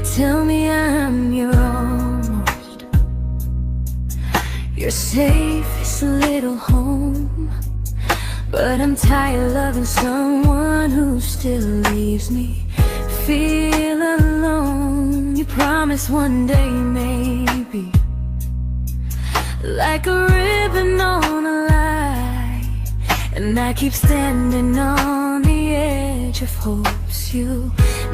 tell me I'm your almost, your safest little home. But I'm tired loving someone who still leaves me feel alone. You promise one day maybe, like a ribbon on a line, and I keep standing on the edge of hopes you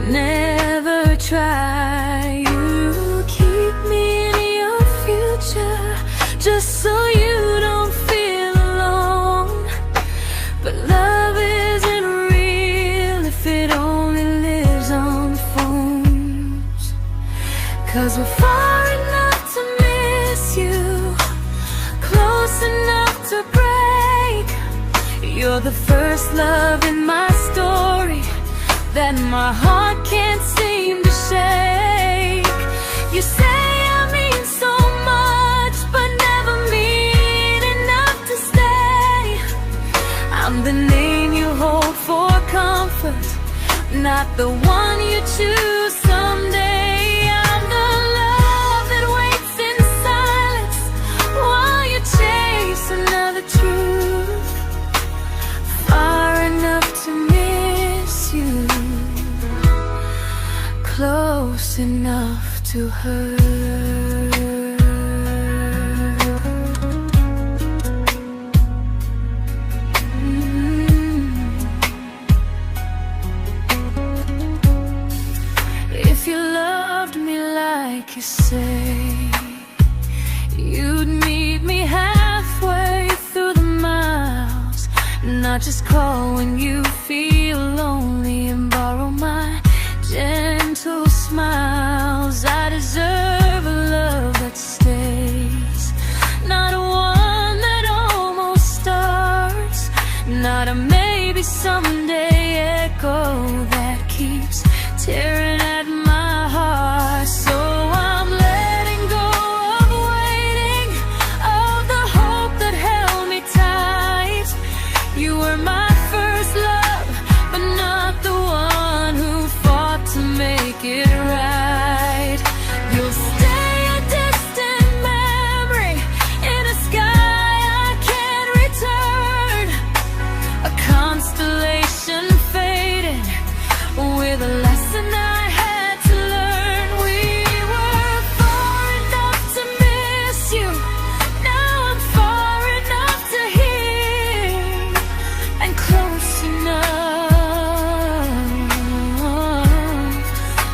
never try. You keep me in your future just so you don't feel alone. But love isn't real if it only lives on the phones. 'Cause we're far enough to miss you, close enough to break. You're the first love in my story that my heart can't seem to shake. You say I mean so much, but never mean enough to stay. I'm the name you hold for comfort, not the one you choose someday. I'm the love that waits in silence while you chase another truth. Far enough to miss you, close enough to hurt. If you loved me like you say, you'd meet me halfway through the miles, not just call when you feel lonely and borrow my gentle smiles. I deserve a love that stays, not a one that almost starts, not a maybe someday echo that keeps tearing at my heart. So I'm letting go of waiting, of the hope that held me tight. You were my first love, but not the one who fought to make it right. You'll stay a distant memory in a sky I can't return, a constellation faded with a lesson I had to learn. We were far enough to miss you, now I'm far enough to hear, and close enough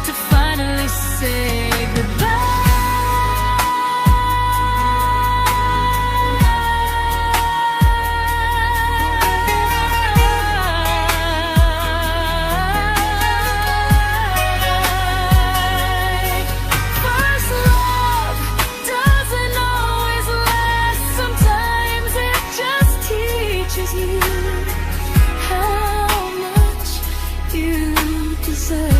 to finally say goodbye. First love doesn't always last, sometimes it just teaches you how much you deserve.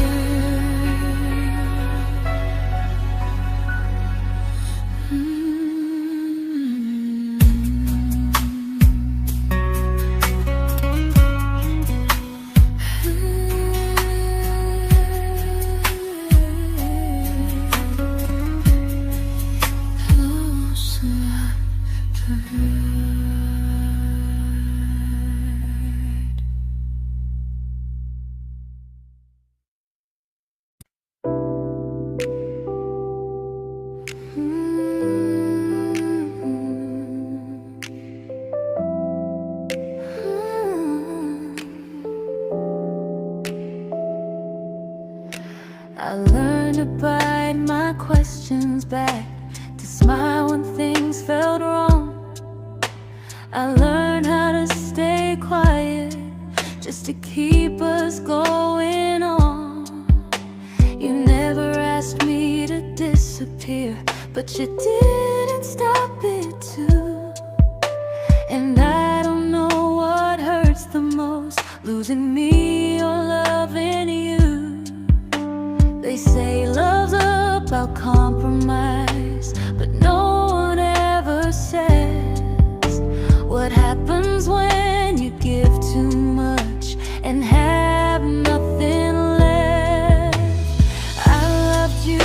Close enough to hurt. I learned to bite my questions back, to smile when things felt wrong. I learned how to stay quiet just to keep us going on. You never asked me to disappear, but you didn't stop it too. And I don't know what hurts the most, losing me or loving you. They say love's about compromise, but no one ever says what happens when you give too much and have nothing left. I loved you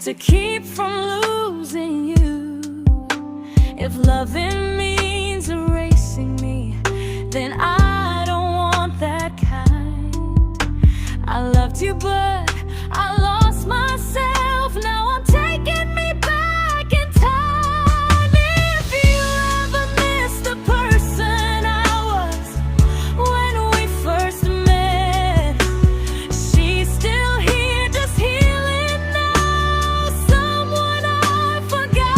to keep from losing you. If loving means erasing me, then I don't want that kind. I loved you, but I lost myself. Now I'm taking me back in time. If you ever miss the person I was when we first met, she's still here, just healing now. Someone I forgot,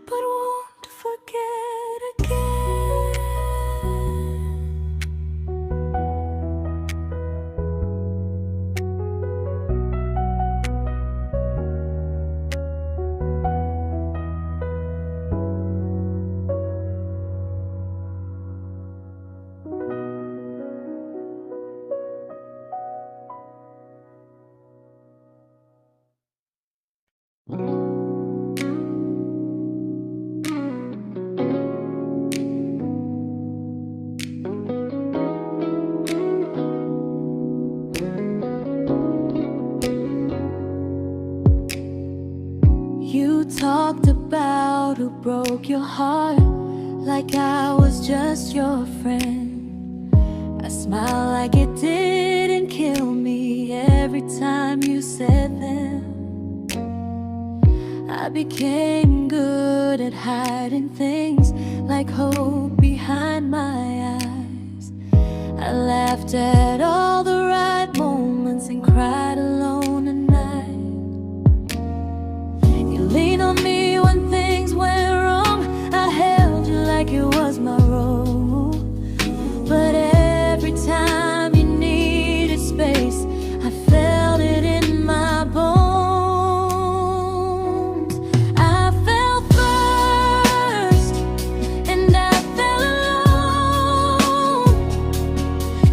but won't forget again. You talked about who broke your heart, like I was just your friend. I smiled like it didn't kill me every time you said them. I became good at hiding things like hope behind my eyes. I laughed at all the right moments and cried alone at night. You leaned on me when things went wrong. I held you like it was my role. But every time you needed space, I felt it in my bones. I fell first, and I fell alone.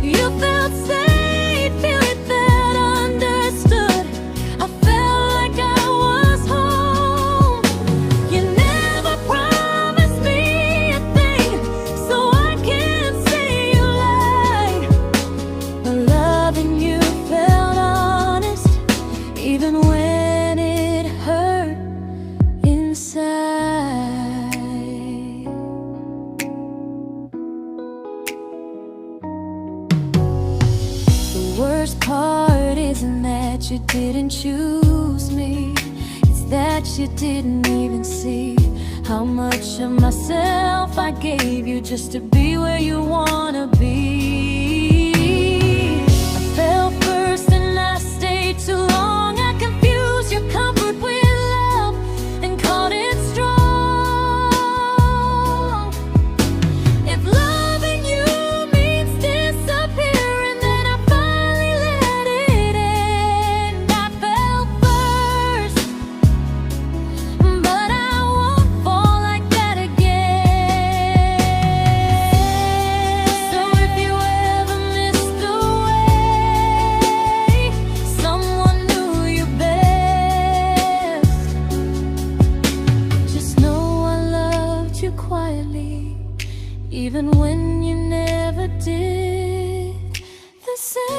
You felt safe, you felt understood. I felt like I was home. You never promised me a thing, so I can't say you lied. But loving you felt honest, even when it hurt inside. The worst part isn't that you didn't choose me, it's that you didn't even see how much of myself I gave you just to be where you wanna be. I fell first and I stayed too long. I confused your comfort with love and called it strong. If loving you means disappearing, then I finally let it end. I fell first, but I won't fall like that again. So if you ever missed the way someone knew you best, just know I loved you quietly, even when you never did the same.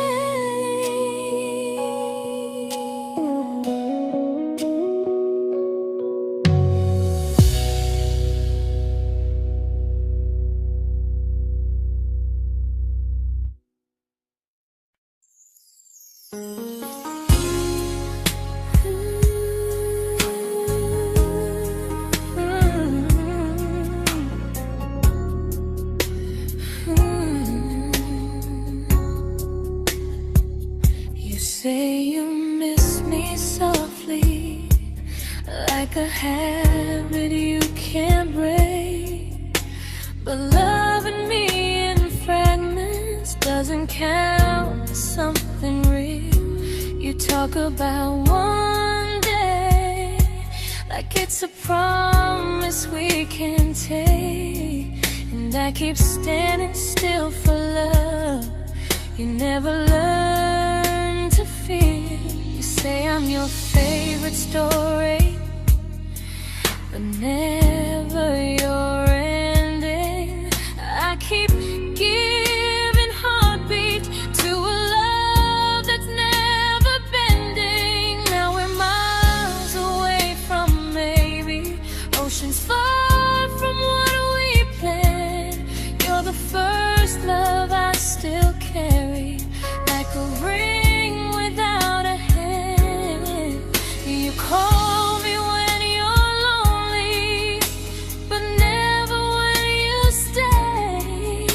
You say you miss me softly, like a habit you can't break. But loving me in fragments doesn't count as something real. You talk about one day like it's a promise we can take, and I keep standing still for love. You never learn to feel. You say I'm your favorite story, but never your ending. I keep giving heart a ring without a hand. You call me when you're lonely, but never when you stay.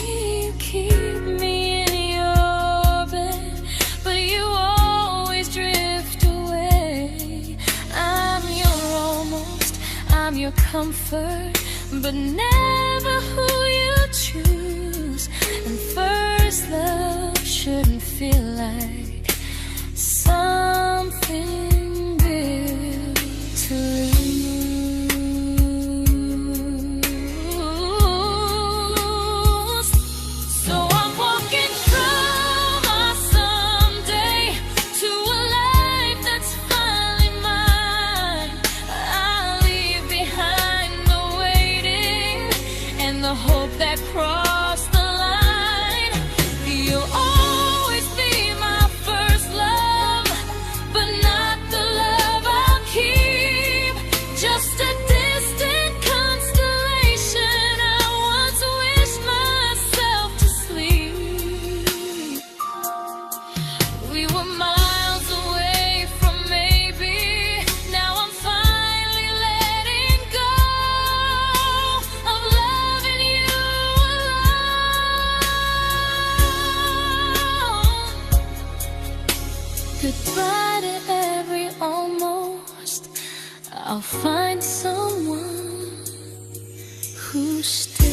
You keep me in your bed, but you always drift away. I'm your almost, I'm your comfort, but never who you choose. And first love shouldn't feel like something built to lose. So I'm walking through my someday to a life that's finally mine. I'll leave behind the waiting and the hope that crossed the line. You'll always be my first love, but not the love I'll keep. Just a distant constellation I once wished myself to sleep. We were miles away from maybe. Now I'm finally letting go of loving you alone. Goodbye to every almost. I'll find someone who stays.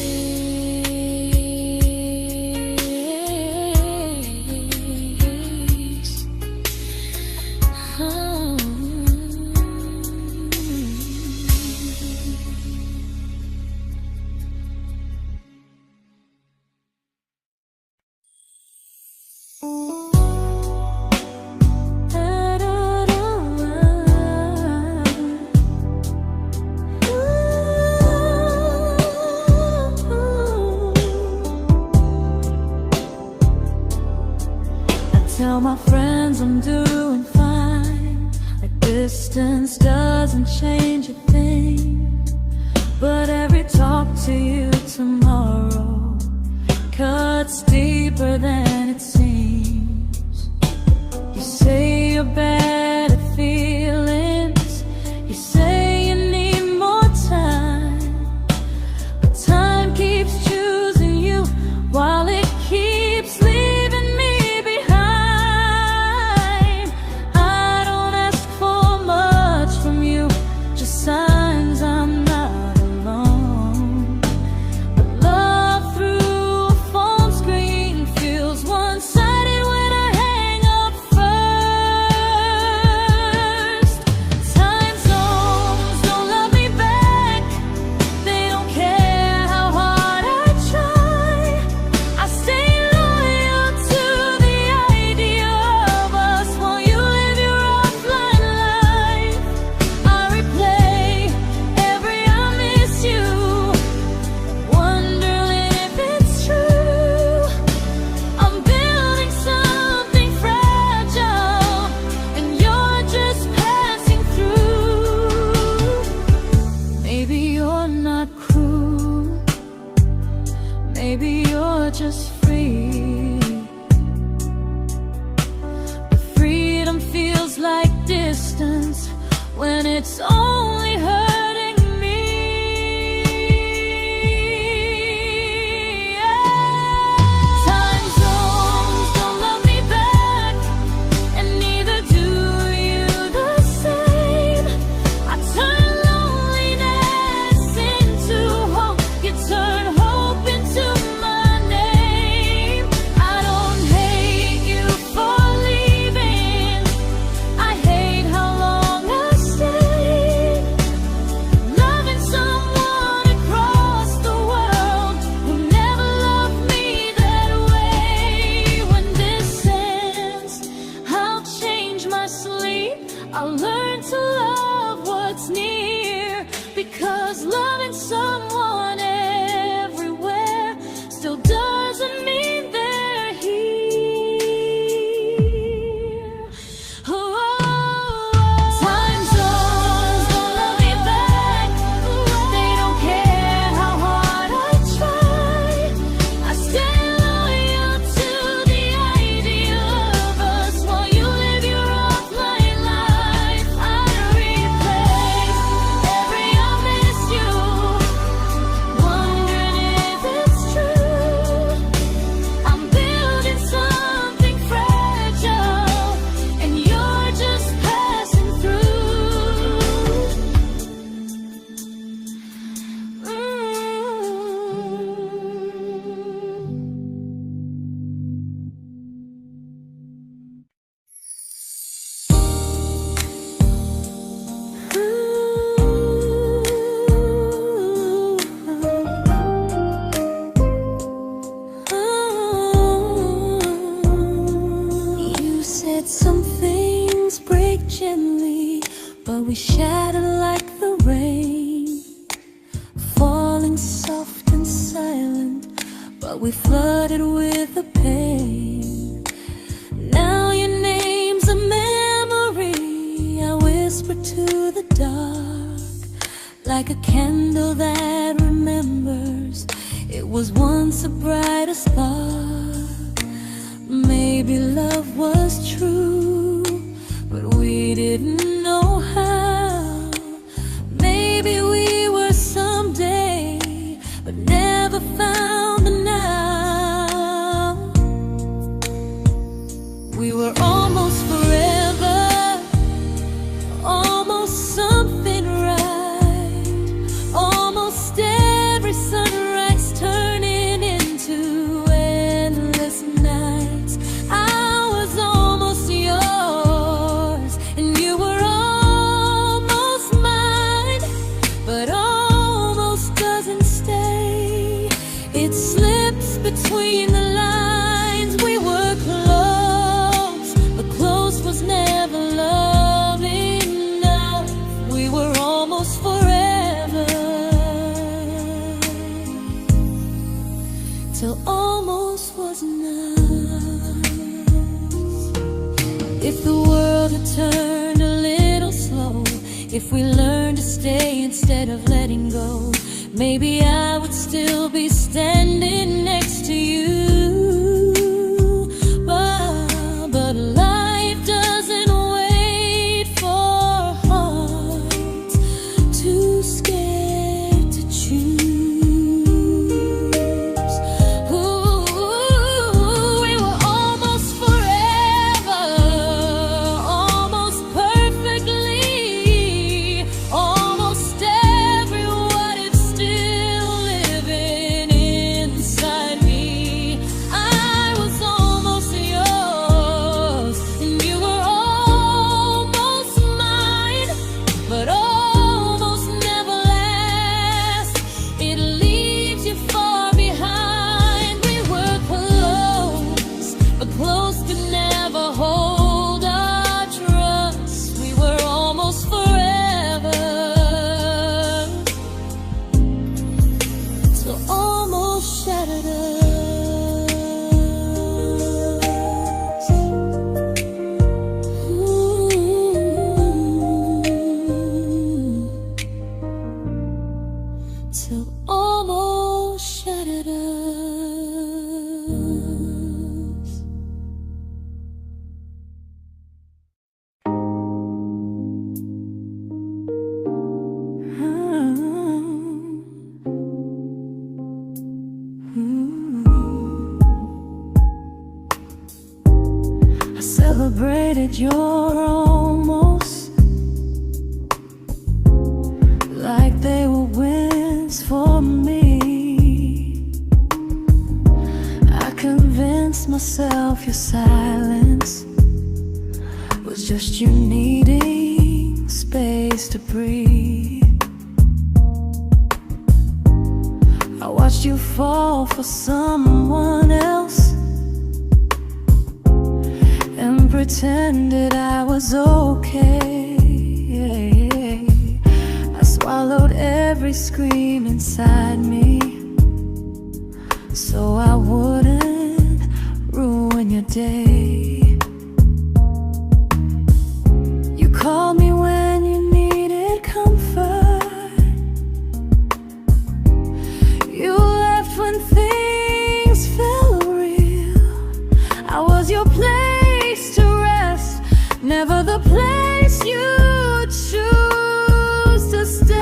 Oh. Tell my friends I'm doing fine, like distance doesn't change a thing. But every talk to you tomorrow cuts deeper than it seems. You say you're bad at feelings, you say you need more time, but time keeps choosing you while it keeps leaving me behind. I don't ask for much from you, just signs I'm not alone. But love through a phone screen feels one-sided when I hang up first. Time zones don't love me back, they don't care how hard I try. I stay loyal to the idea of us while you live your offline life. I replay every I miss you, wondering if it's true. I'm building something fragile, and you're just passing through. Maybe you're not cruel, maybe you're just free. But freedom feels like distance when it's only hurting me. Time zones don't love me back, and neither do you the same. I turn loneliness into hope, you turn hope into my name. I don't hate you for leaving, I hate how long I stayed. we shattered like the rain, falling soft and silent, but we flooded with the pain. Now your name's a memory I whisper to the dark, like a candle that remembers it was once a brighter spark. Maybe love was true, but we didn't know how. Maybe we were someday, but never found the now. We were almost forever, almost something right, almost every sunrise turning into endless nights. I was almost yours, and you were almost mine, but almost doesn't stay. It slips between the lines. We were close, but close was never love enough. We were almost forever, till almost was enough. If the world had turned a little slow, if we learned to stay instead of letting go, maybe I would still be standing next to you. But life doesn't wait for hearts too scared to choose. Ooh, we were almost forever, almost perfectly, almost every what if still living inside me. I was almost yours, and you were almost mine, but almost never lasts. It leaves you far behind. We were close, but close could never hold our trust. We were almost forever, till almost shattered us. Till almost shattered us. I celebrated your almost like they were wins for me. I convinced myself your silence was just you needing space to breathe. I watched you fall for someone else and pretended I was okay. I swallowed every scream inside me, so I wouldn't ruin your day. You called me when you needed comfort. You left when things felt real. I was your place to rest, never the place you choose to stay.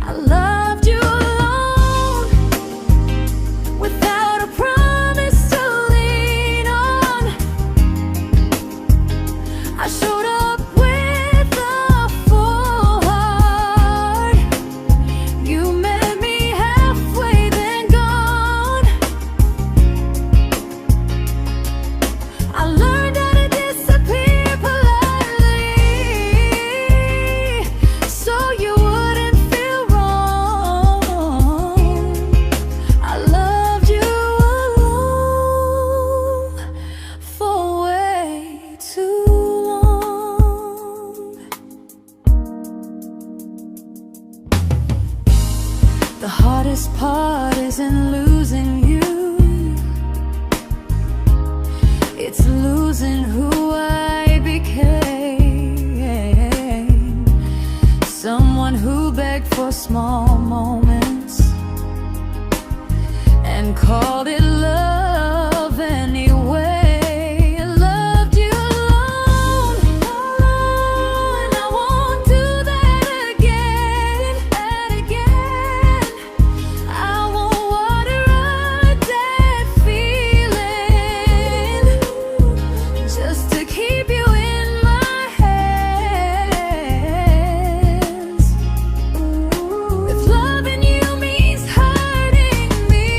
I loved you alone, without a promise. heart isn't losing you, it's losing who I became. Someone who begged for small moments and called it love anyway. Loved you alone, alone. I won't do that again, I won't water a dead feeling just to keep you in my hands. If loving you means hurting me,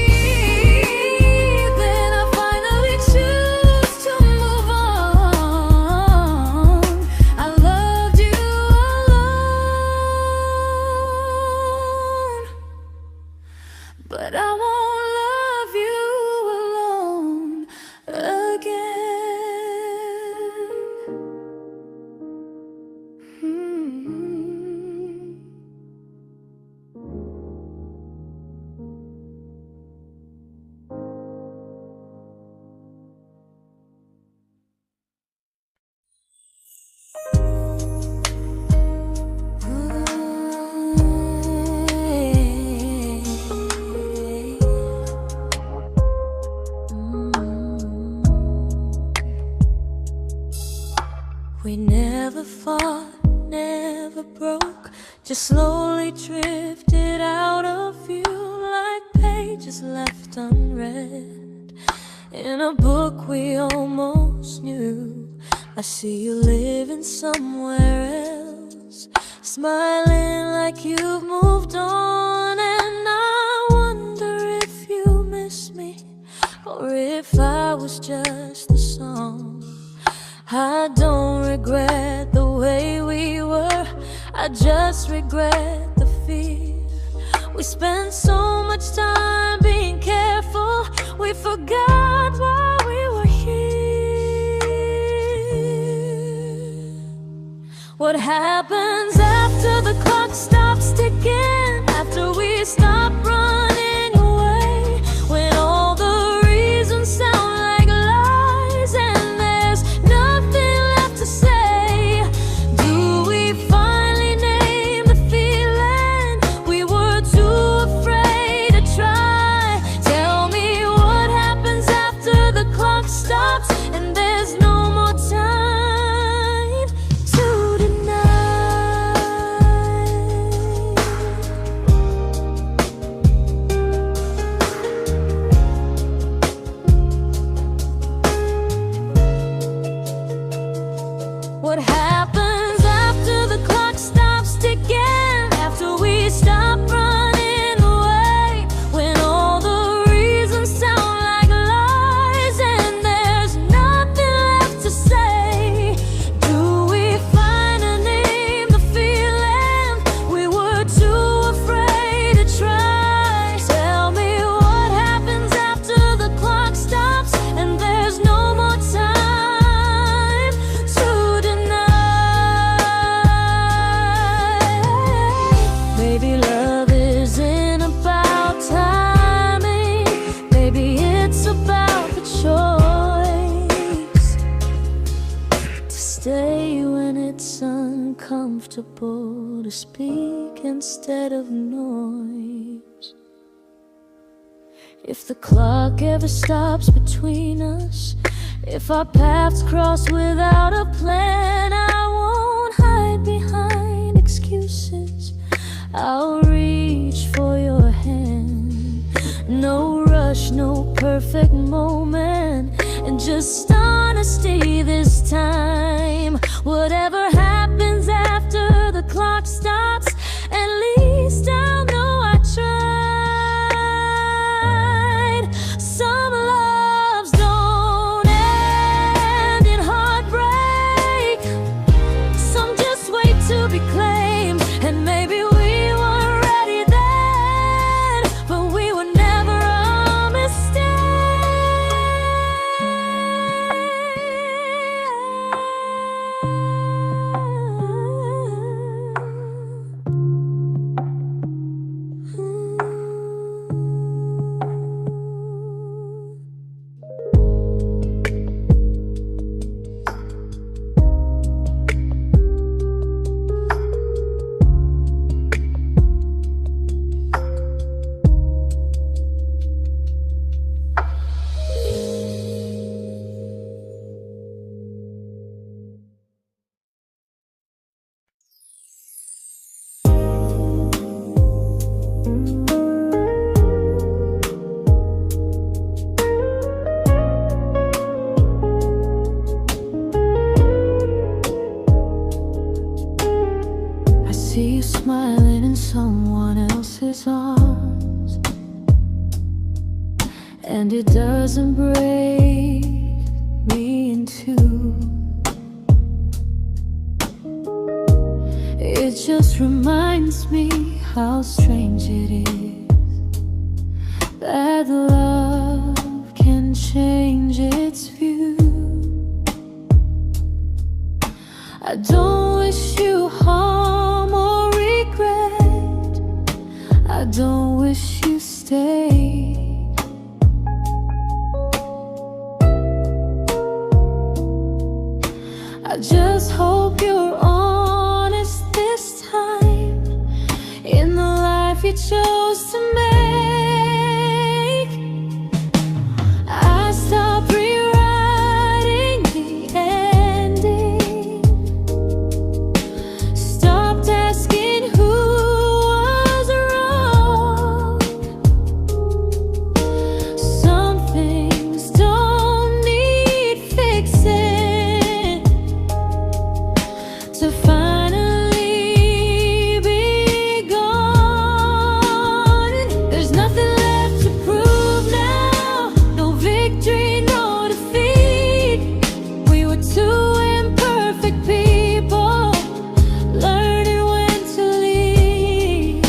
then I finally choose to move on. I loved you alone, but I won't love you alone again. We never fought, never broke, just slowly drifted out of view like pages left unread in a book we almost knew. I see you living somewhere else, smiling like you've moved on, and I wonder if you miss me or if I was just a song. I don't regret the way we were, I just regret the fear. We spent so much time being careful, we forgot why we were here. What happens after the clock stops ticking, after we stop running away, when all the reasons sound like lies and there's nothing left to say? Do we finally name the feeling we were too afraid to try? Tell me what happens after the clock stops and there's no more time to deny. What happens after the clock stops ticking, after we stop running away, when all the reasons sound like lies and there's nothing left to say? Do we finally name the feeling we were too afraid to try? Tell me what happens after the clock stops and there's no more time to deny. Maybe love isn't about timing, maybe it's about the choice to stay when it's uncomfortable, to speak instead of noise. If the clock ever stops between us, if our paths cross without a plan, I won't hide behind excuses, I'll reach for your hand. No rush, no perfect moment, and just honesty this time. Whatever happens after the clock stops, at least I'll know I tried. Some loves don't end in heartbreak, some just wait to be claimed, and maybe we weren't ready then, but we were never a mistake. and it doesn't break me in two. It just reminds me how strange it is that love can change its view. I don't wish you harm or regret. I don't wish you stay. I just hope you're honest this time in the life you chose to make. I stopped rewriting the ending, stopped asking who was wrong. Some things don't need fixing to finally be gone. There's nothing left to prove now, no victory, no defeat. We were two imperfect people, learning when to leave.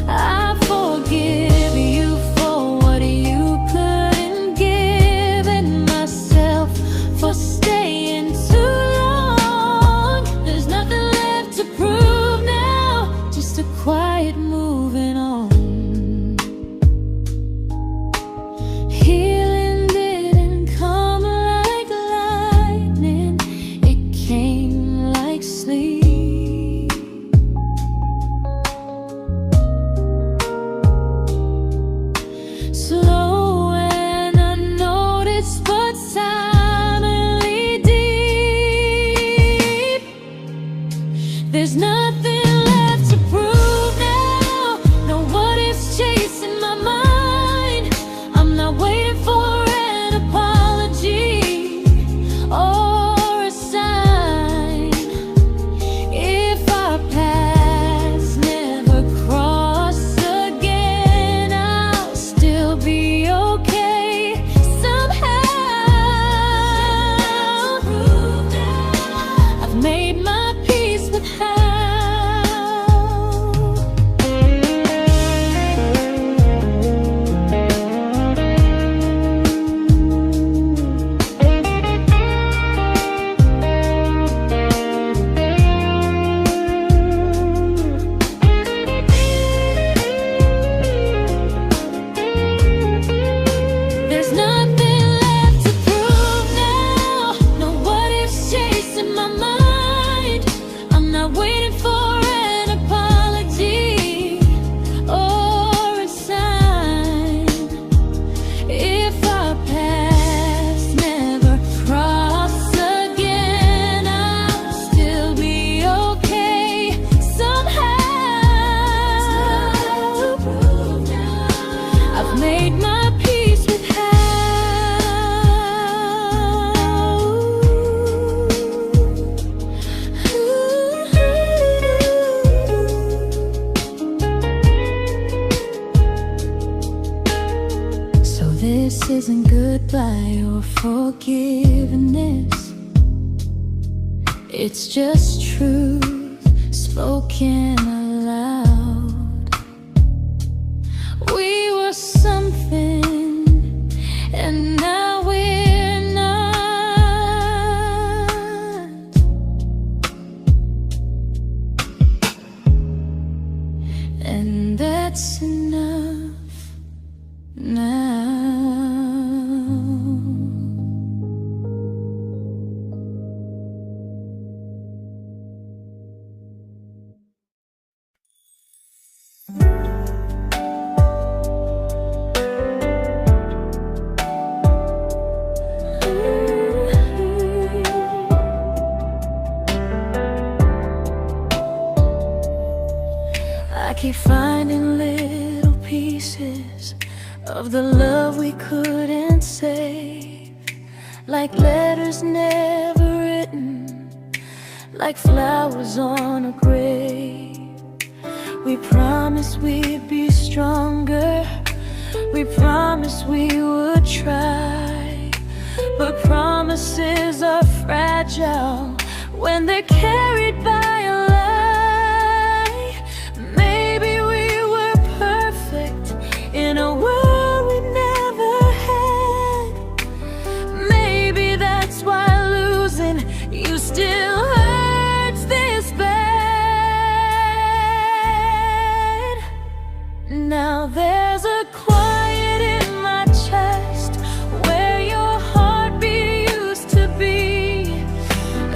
I forgive you for what you couldn't give, and myself for staying too long. There's nothing left to prove now, just a quiet moving on. Healing didn't come like lightning, it came like sleep. Slow and unnoticed, but silently deep. There's nothing left to prove now, no what ifs chasing my mind. I'm not waiting for an apology or a sign. If our paths never cross again, I'll still be okay somehow. I've made my peace with how. There's nothing left to prove now, no what ifs chasing my mind. I'm not waiting for an apology or a sign. If our paths never cross again, I'll still be okay somehow. I've made my peace with how. So this isn't goodbye or forgiveness, it's just truth spoken aloud. We were something, and now we're not. And that's enough now. I keep finding little pieces of the love we couldn't save, like letters never written, like flowers on a grave. We promised we'd be stronger, We promised we would try, but promises are fragile when they're carried by a lie. Maybe we were perfect in a world we never had. Maybe that's why losing you still hurts this bad. Now there's a quiet in my chest where your heartbeat used to be,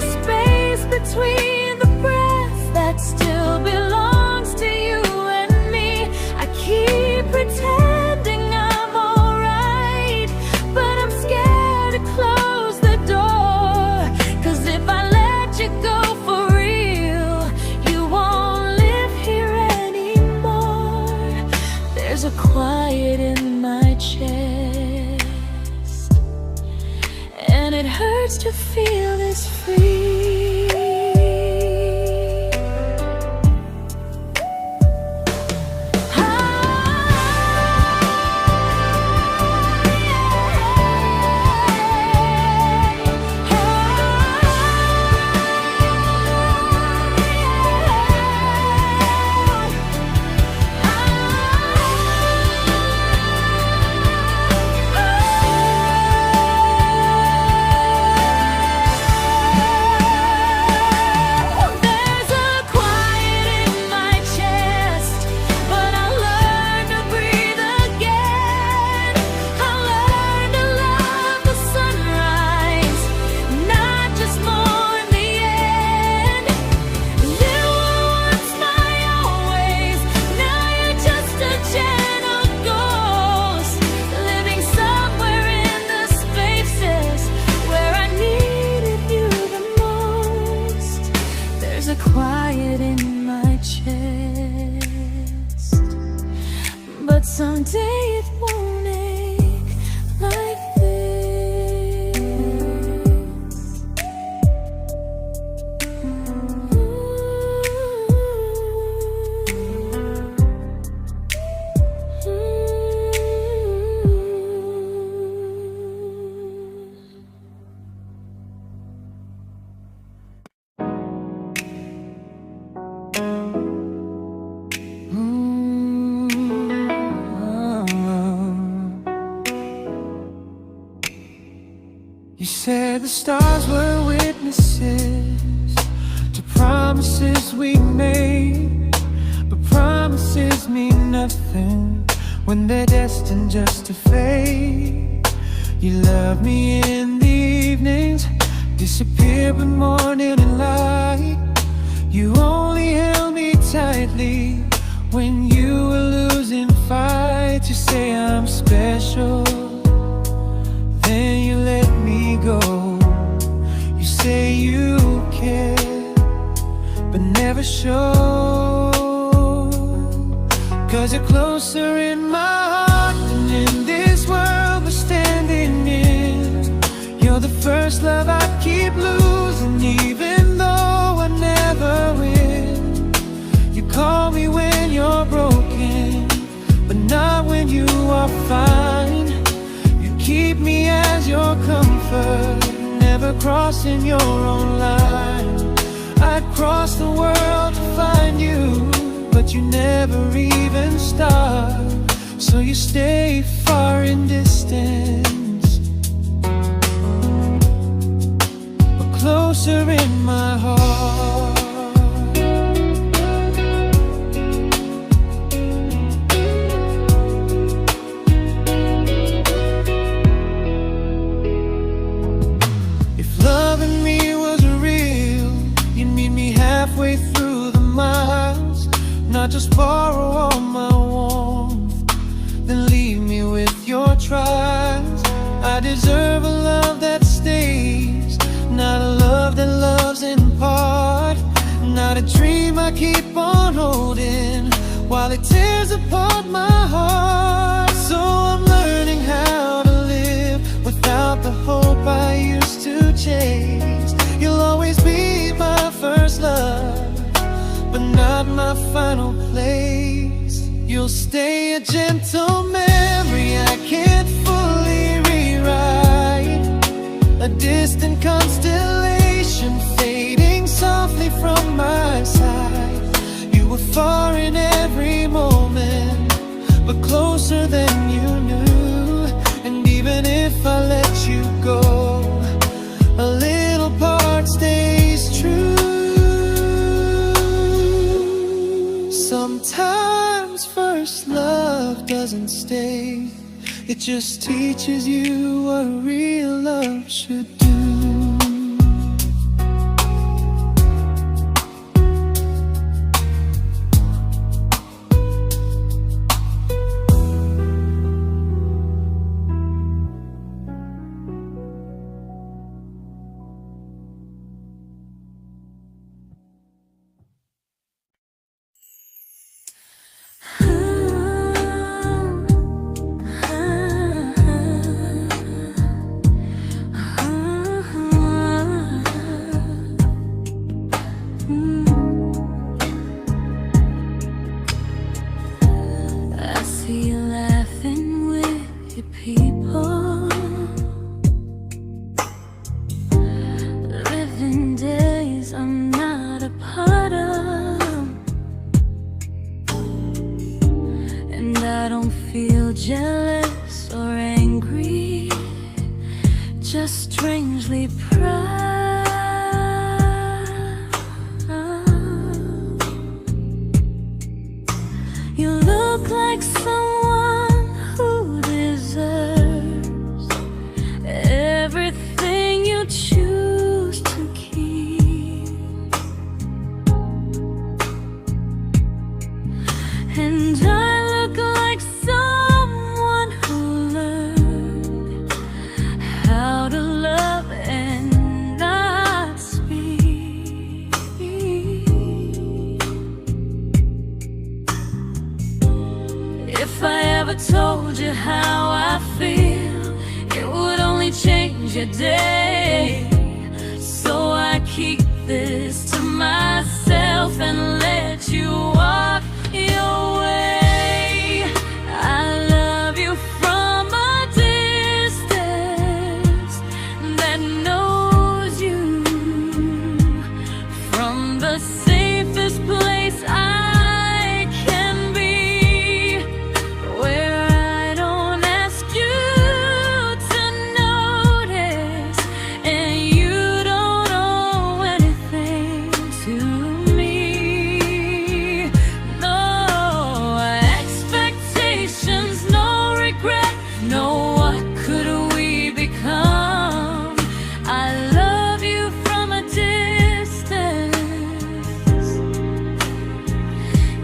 a space between the breath that still belongs to you and me. I keep pretending I'm alright, but I'm scared to close the door, 'cause if I let you go for real, you won't live here anymore. There's a quiet in my chest, and it hurts to feel this free. Quiet in my chest, but someday it won't ache like this. You said the stars were witnesses to promises we made, but promises mean nothing when they're destined just to fade. You love me in the evenings, disappear when morning and light. You only held me tightly when you were losing fights. You say I'm special, then you let me go. You say you care, but never show, 'cause you're closer in my heart than in this world we're standing in. You're the first love I keep losing, even though I never win. You call me when you're broken, but not when you are fine. Keep me as your comfort, never crossing your own line. I'd cross the world to find you, but you never even start. So you stay far in distance, but closer in my heart. Halfway through the miles, not just borrow all my warmth, then leave me with your trials. I deserve a love that stays, not a love that loves in part, not a dream I keep on holding while it tears apart my heart. So I'm learning how to live without the hope I used to chase. You'll always be my first love, but not my final place. You'll stay a gentle memory It just teaches you what real love should do. Jealous or angry, just strangely proud. You look like someone who deserves everything you choose to keep, and I look like someone who learned how to love and not speak. If I ever told you how I feel, it would only change your day. So I keep this to myself and let you walk your way. I love you from a distance that knows you, from the safest place I can be, where I don't ask you to notice and you don't owe anything to me. No expectations, no regret, no what could we become. I love you from a distance,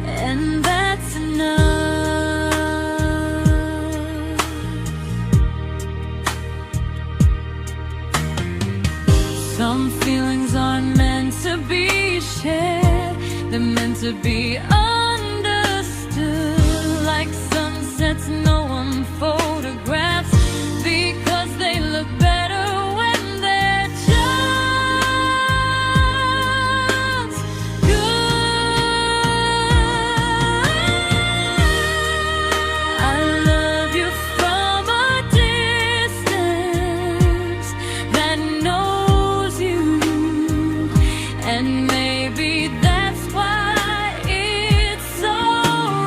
and that's enough. Some feelings aren't meant to be shared, they're meant to be understood, like sunsets no one photographs, because they look better when they're just good. I love you from a distance that knows you, and maybe that's why it's so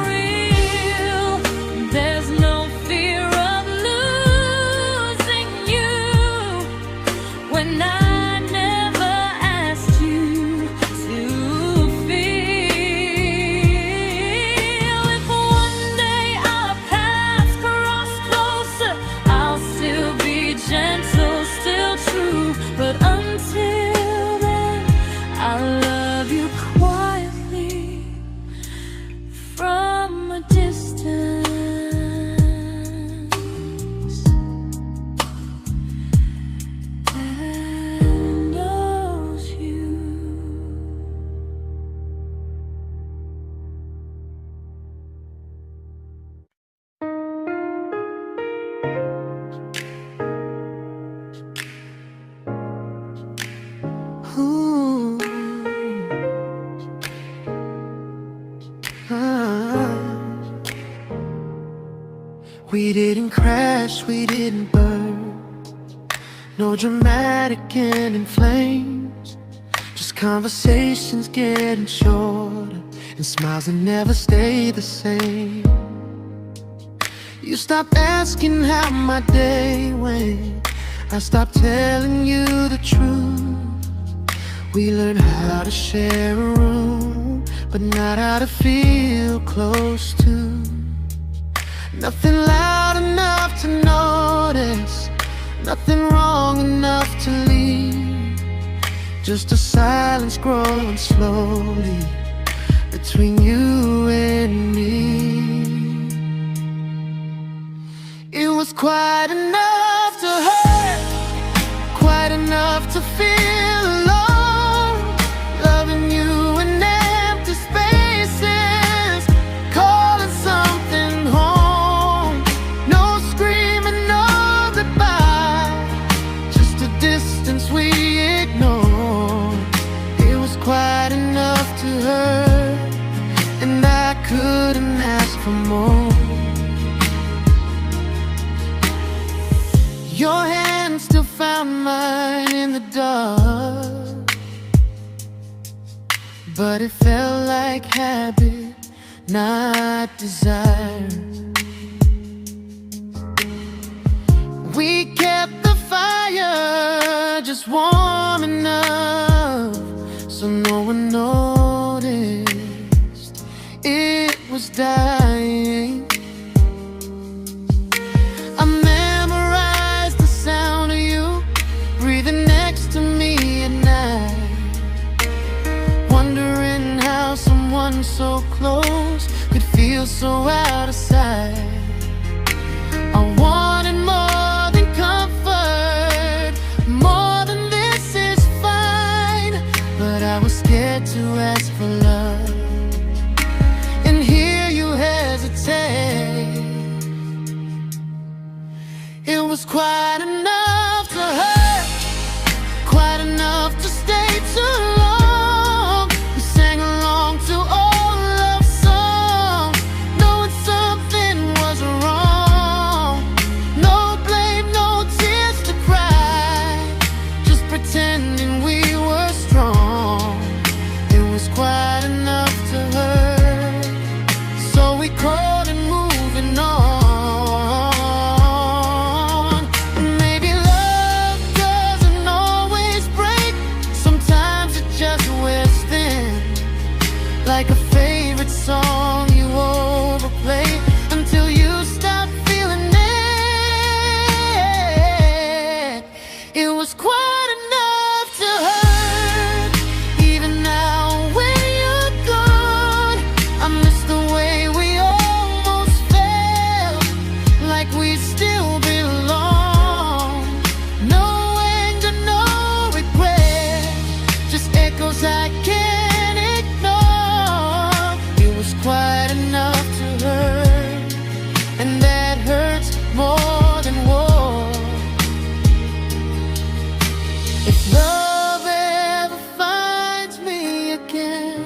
real. There's no fear of losing you when I never asked you to feel. If one day our paths cross closer, I'll still be gentle, still true, but until then, I love you quietly from a distance that knows you. Ooh. Ah. We didn't crash, we didn't burn, no dramatic end in flames, just conversations getting shorter and smiles that never stay the same. You stopped asking how my day went, I stopped telling you the truth. We learned how to share a room, but not how to feel close to. Nothing loud enough to just a silence growing slowly between you and me. It was quite enough to hurt, quite enough to feel alone, loving you in empty spaces, calling something home. No screaming, no goodbye, just a distance we ignored. It was quite enough to hurt, and I couldn't ask for more. Your hand still found mine in the dark, but it felt like habit, not desire. We kept the fire just warm enough so no one noticed it was dying. I memorized the sound of you breathing next to me at night, wondering how someone so close could feel so out of sight. I wanted more than comfort, more than this is fine, but I was scared to ask for love, and here you hesitate. It was quite enough to hurt, quite enough to stay too long. We sang along to old love songs, knowing something was wrong. No blame, no tears to cry, just pretending we were strong. It was quite enough to hurt, so we called and moving on. Maybe love doesn't always break, sometimes it just wears thin, like a favorite song you overplay until you stop feeling it. It was quite enough to hurt, even now when you're gone. I miss the way we almost felt, like we still belong. No anger, no regret, just echoes I can't ignore. It was quite enough to hurt, and that hurts more than war. If love ever finds me again,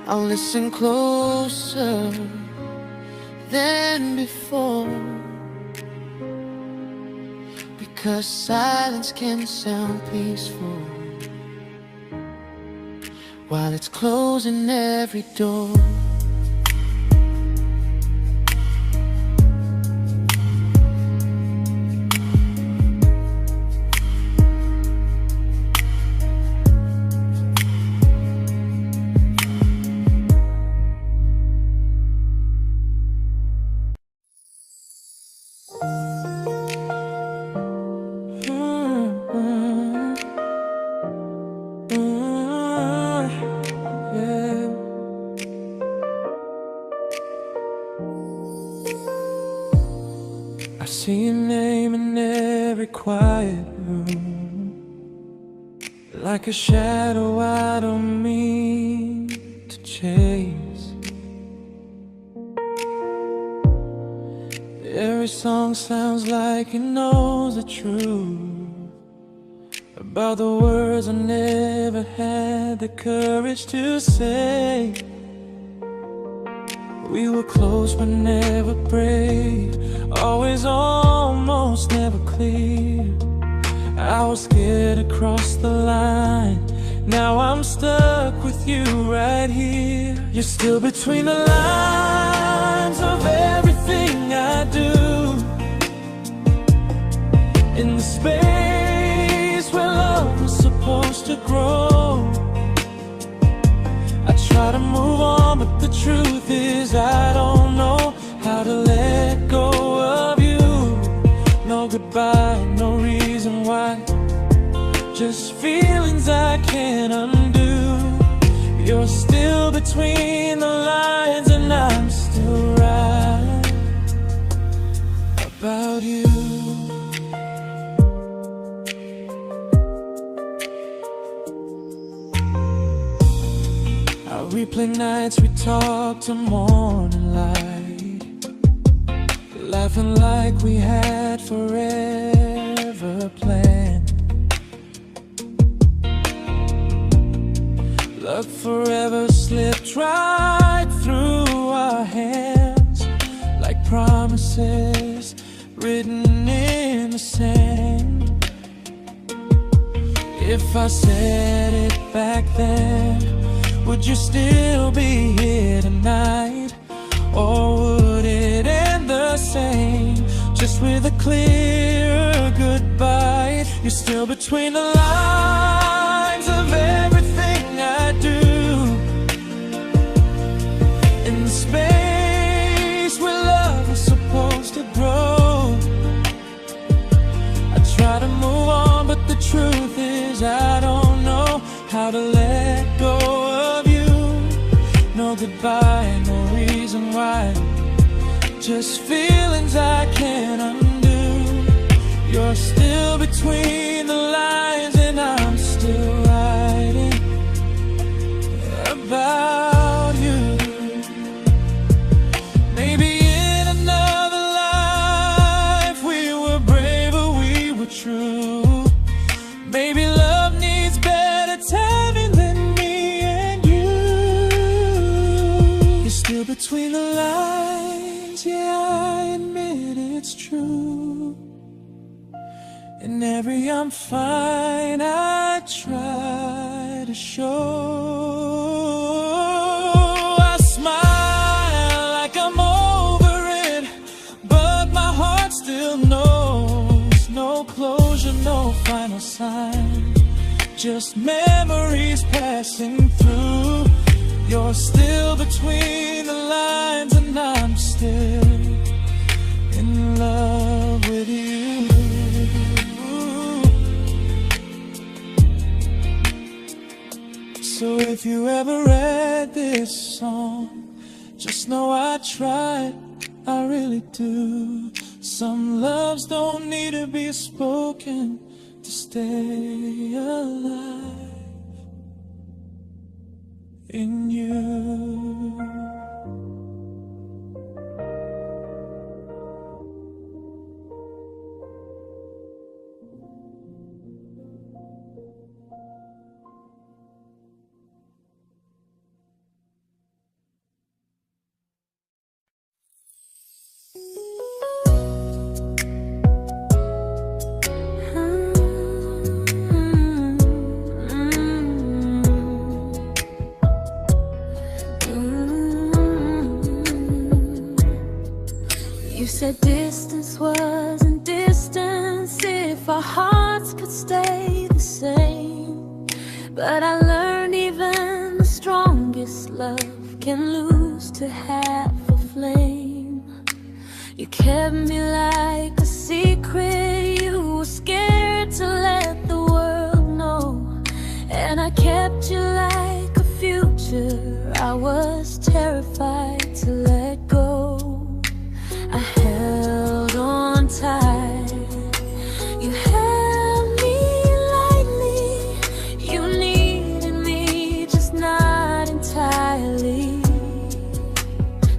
I'll listen closer than before, because silence can sound peaceful while it's closing every door. I see your name in every quiet room, like a shadow I don't mean to chase. Every song sounds like it knows the truth about the words I never had the courage to say. We were close but never brave, always almost never clear. I was scared to cross the line, now I'm stuck with you right here. You're still between the lines of everything I do, in the space where love was supposed to grow. I try to move on, but the truth is I don't know how to let go of you. No goodbye, no reason why, between the lines, and I'm still right about you. I replay nights we talk till morning light, laughing like we had forever planned. Luck forever slipped right through our hands, like promises written in the sand. If I said it back then, would you still be here tonight? Or would it end the same, just with a clear goodbye? You're still between the lines of everything I do, in the space where love is supposed to grow. I try to move on, but the truth is I don't know how to let go of you. No goodbye, no reason why, just feelings I can't undo. You're still between the lines, and I'm still writing about you. Maybe in another life we were braver, we were true. Maybe love needs better timing than me and you. You're still between the lines, yeah, I admit it's true. In every I'm fine I try to show. I smile like I'm over it, but my heart still knows. No closure, no final sign, just memories passing through. You're still between the lines, and I'm still in love with you. So if you ever read this song, just know I tried, I really do. Some loves don't need to be spoken to stay alive in you. You said distance wasn't distance if our hearts could stay the same. But I learned even the strongest love can lose to half a flame. You kept me like a secret, you were scared to let the world know. And I kept you like a future, I was terrified to let go. I held on tight, you held me lightly. You needed me, just not entirely.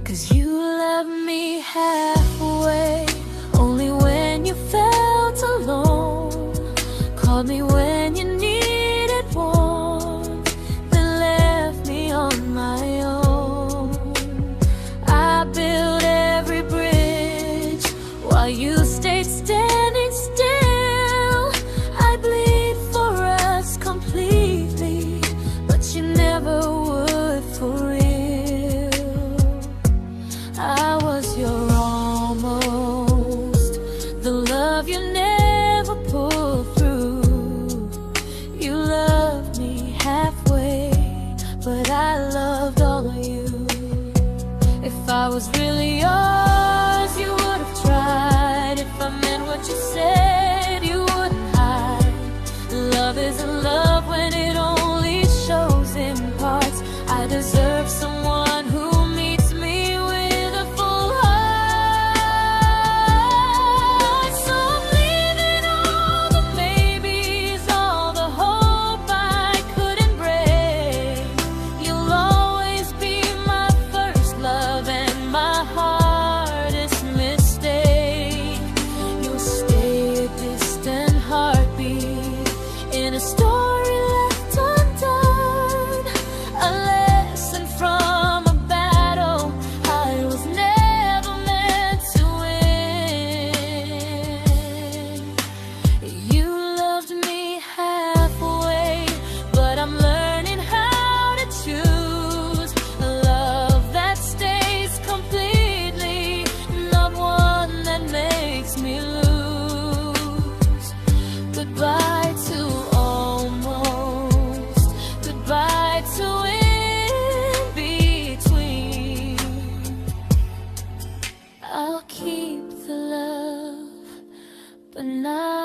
'Cause you left me halfway, only when you felt alone. Called me when you needed warmth, then left me on my own. I built every bridge while you stayed standing still. I bleed for us completely, but you never would for real. I was your almost, the love you never pulled through. You loved me halfway, but I loved all of you. If I was really yours, you would have tried. If I meant what you said, you wouldn't hide. Love isn't love when it only shows in parts. I deserve someone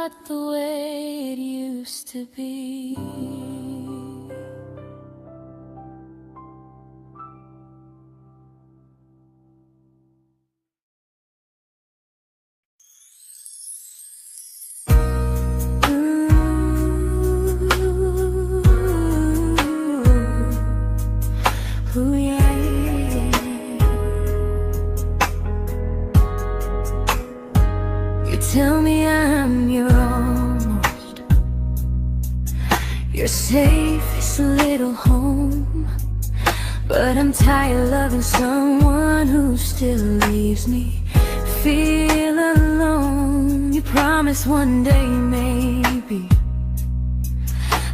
not the way it used to be. Ooh, yeah, yeah. You tell me I'm your almost, your safest little home, but I'm tired loving someone who still leaves me feel alone. You promise one day maybe,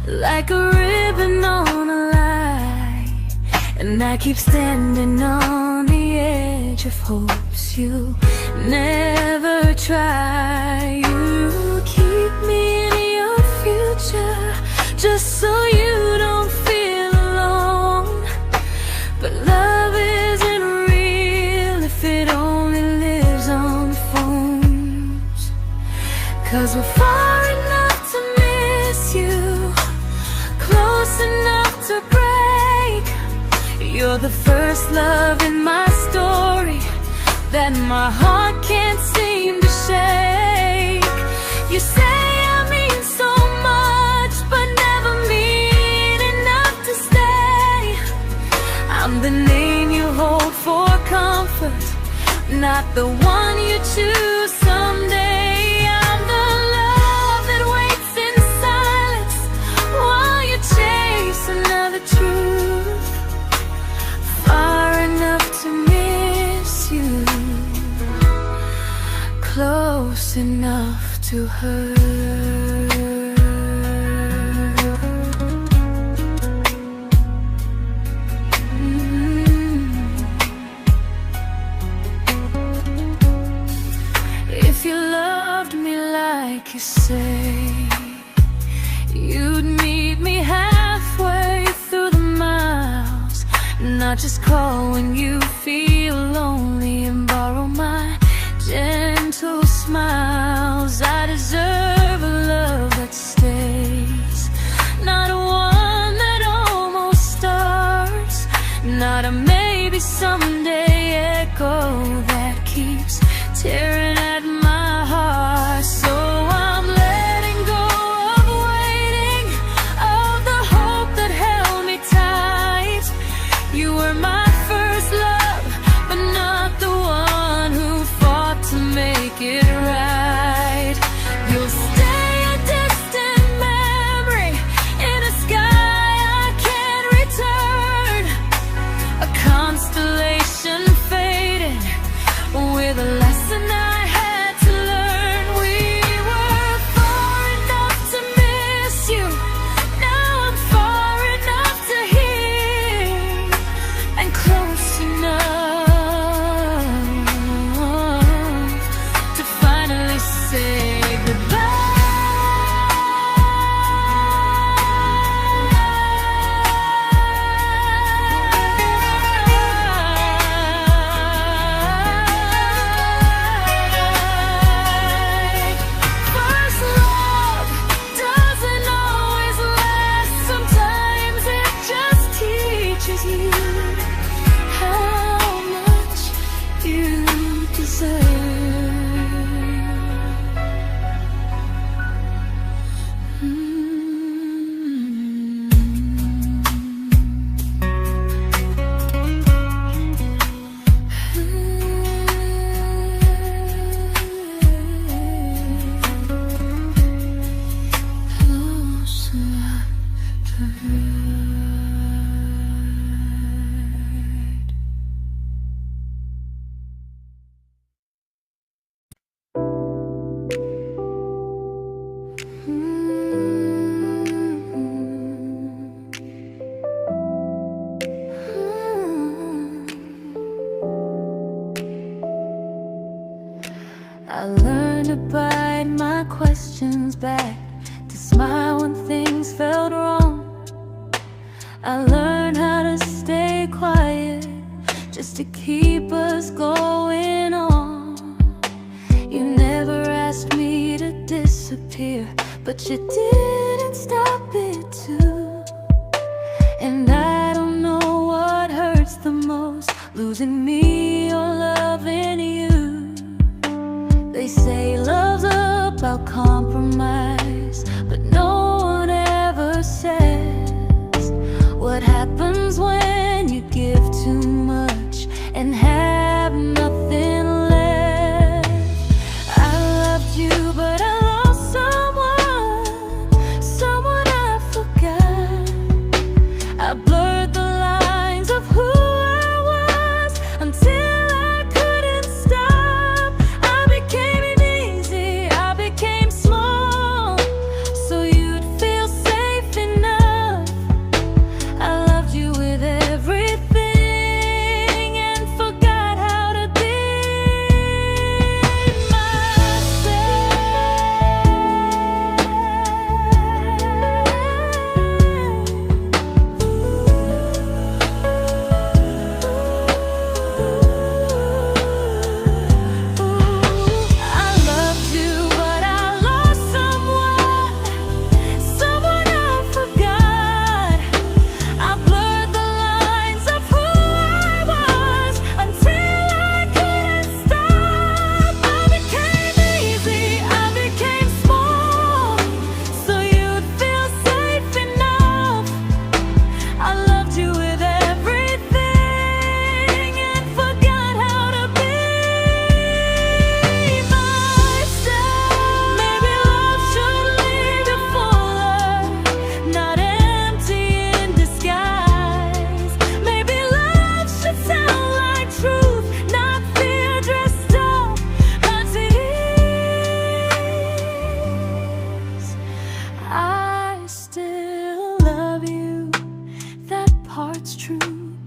like a ribbon on a line, and I keep standing on the edge of hopes you'll never try. You keep me in your future just so you don't feel alone. But love isn't real if it only lives on phones. 'Cause we're far enough to miss you, close enough to break. You're the first love in my story that my heart can't seem to shake. You say I mean so much, but never mean enough to stay. I'm the name you hold for comfort, not the one you choose someday. I'm the love that waits in silence while you chase another truth. Far enough to miss you, close enough to hurt. If you loved me like you say, you'd meet me halfway through the miles, not just call when you feel lonely and borrow my gentle smiles. I deserve a love that stays, not one that almost starts, not a maybe someday echo that keeps tearing at my heart. So I'm letting go of waiting, of the hope that held me tight. You were my first love, but not the one who fought to make it right. You'll stay a distant memory in a sky I can't return, a constellation fading with a lesson I had to learn. We were far enough to miss you, now I'm far enough to hear, and close enough to finally say goodbye. First love doesn't always last, sometimes it just teaches you how much you deserve. Close enough to hurt. I learned to bite my questions back, to smile when things felt wrong. I learned how to stay quiet just to keep us going on. You never asked me to disagree, disappear, but you didn't stop it too. And I don't know what hurts the most, losing me or loving you. They say love's about compromise, but no one ever says what happens when you give too much and have nothing left. I loved you, but I lost someone I forgot. I blurred the lines of who I was until I couldn't stop. I became easy, I became small, so you'd feel safe enough. I loved you with everything and forgot how to be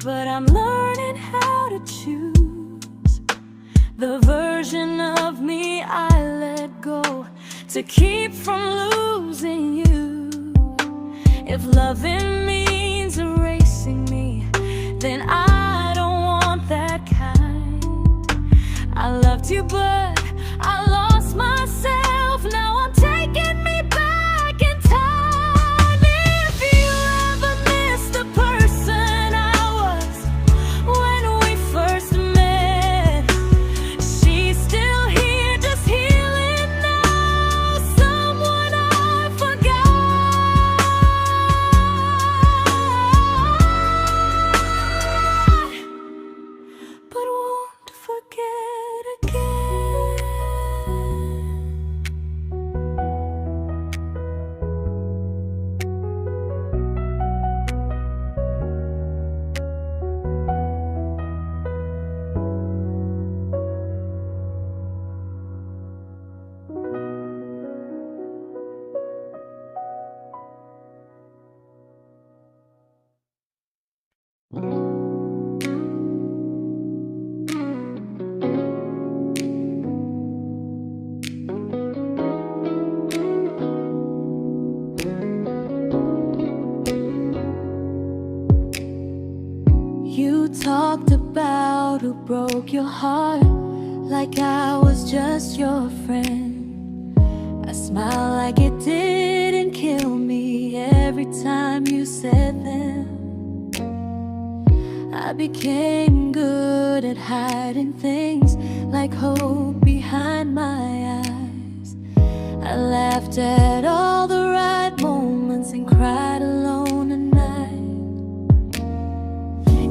but I'm learning how to choose the version of me I let go to keep from losing you. If loving means erasing me, then I don't want that kind. I loved you, but I lost myself. Now I'm taking me back in time. If you ever miss the person I was when we first met, she's still here, just healing now. Someone I forgot, but won't forget again. You talked about who broke your heart, like I was just your friend. I smile like it didn't kill me every time you said them. I became good at hiding things like hope behind my eyes. I laughed at all the right moments and cried alone at night.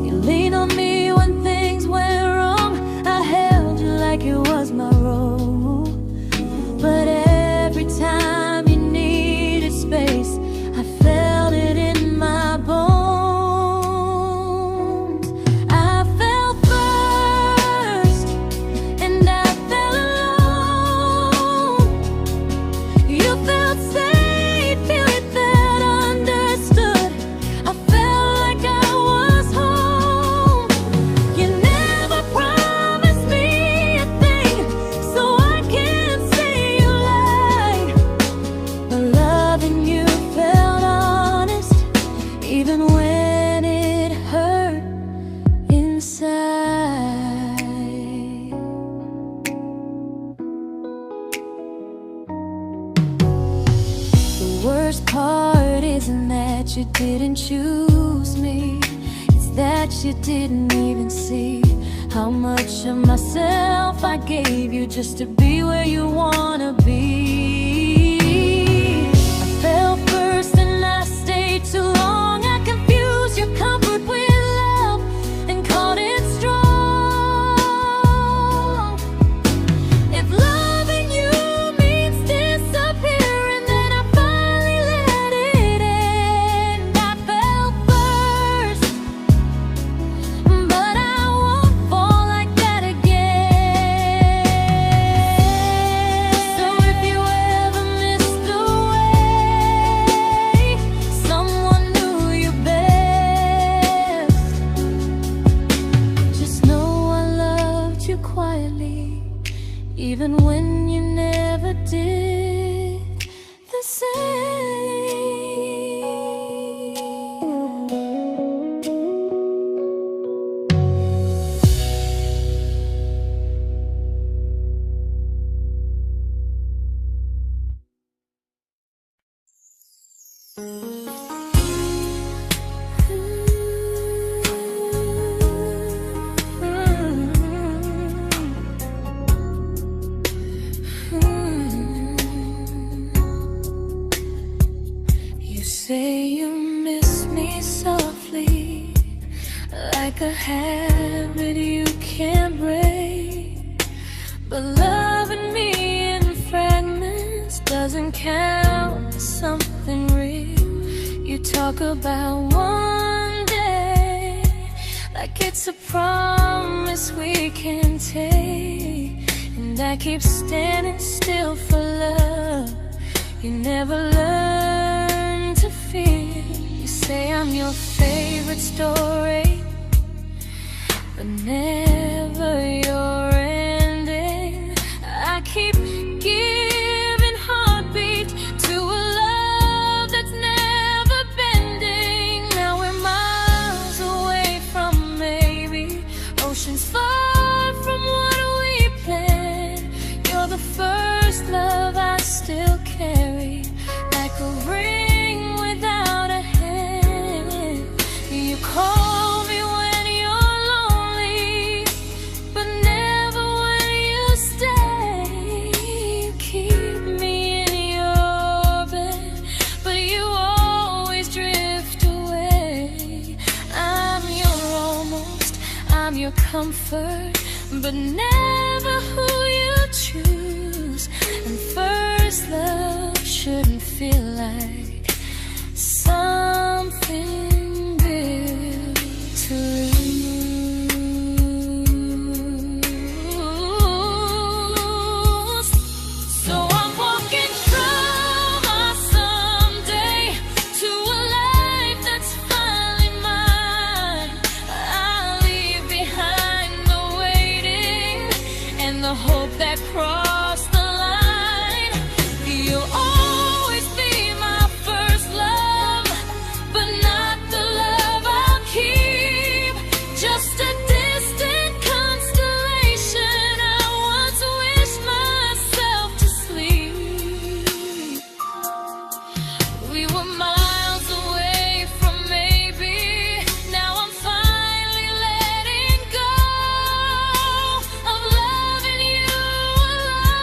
You leaned on me when things went wrong. I held you like it was my role. But every time you needed space, I felt it in my bones. I fell first, and I fell alone. You felt safe, feel it that under worst part isn't that you didn't choose me, it's that you didn't even see how much of myself I gave you just to be where you wanna be. I fell first and I stayed too long. I confused your comfort with love and called it strong. If loving you means disappearing, then I finally let it end. I fell first, but I won't fall like that again. So if you ever missed the way someone knew you best, just know I loved you quietly, even when you never did the same. You say you miss me softly, like a habit you can't break. But loving me in fragments doesn't count as something real. You talk about one day like it's a promise we can take, and I keep standing still for love. You never learn to feel. You say I'm your favorite story, but never your ending. I keep giving heartbeat to a love that's never bending. Now we're miles away from maybe oceans far from what we planned. You're the first love I still carry, like a ring without a hand. You call me when you're lonely, but never when you stay. You keep me in your bed, but you always drift away. I'm your almost, I'm your comfort, but never who you choose. And first love shouldn't feel like something built to lose. So I'm walking through my someday to a life that's finally mine. I'll leave behind the waiting and the hope that crossed the line. You'll always be my first love, but not the love I'll keep. Just a distant constellation I once wished myself to sleep. We were miles away from maybe. Now I'm finally letting go of loving you alone.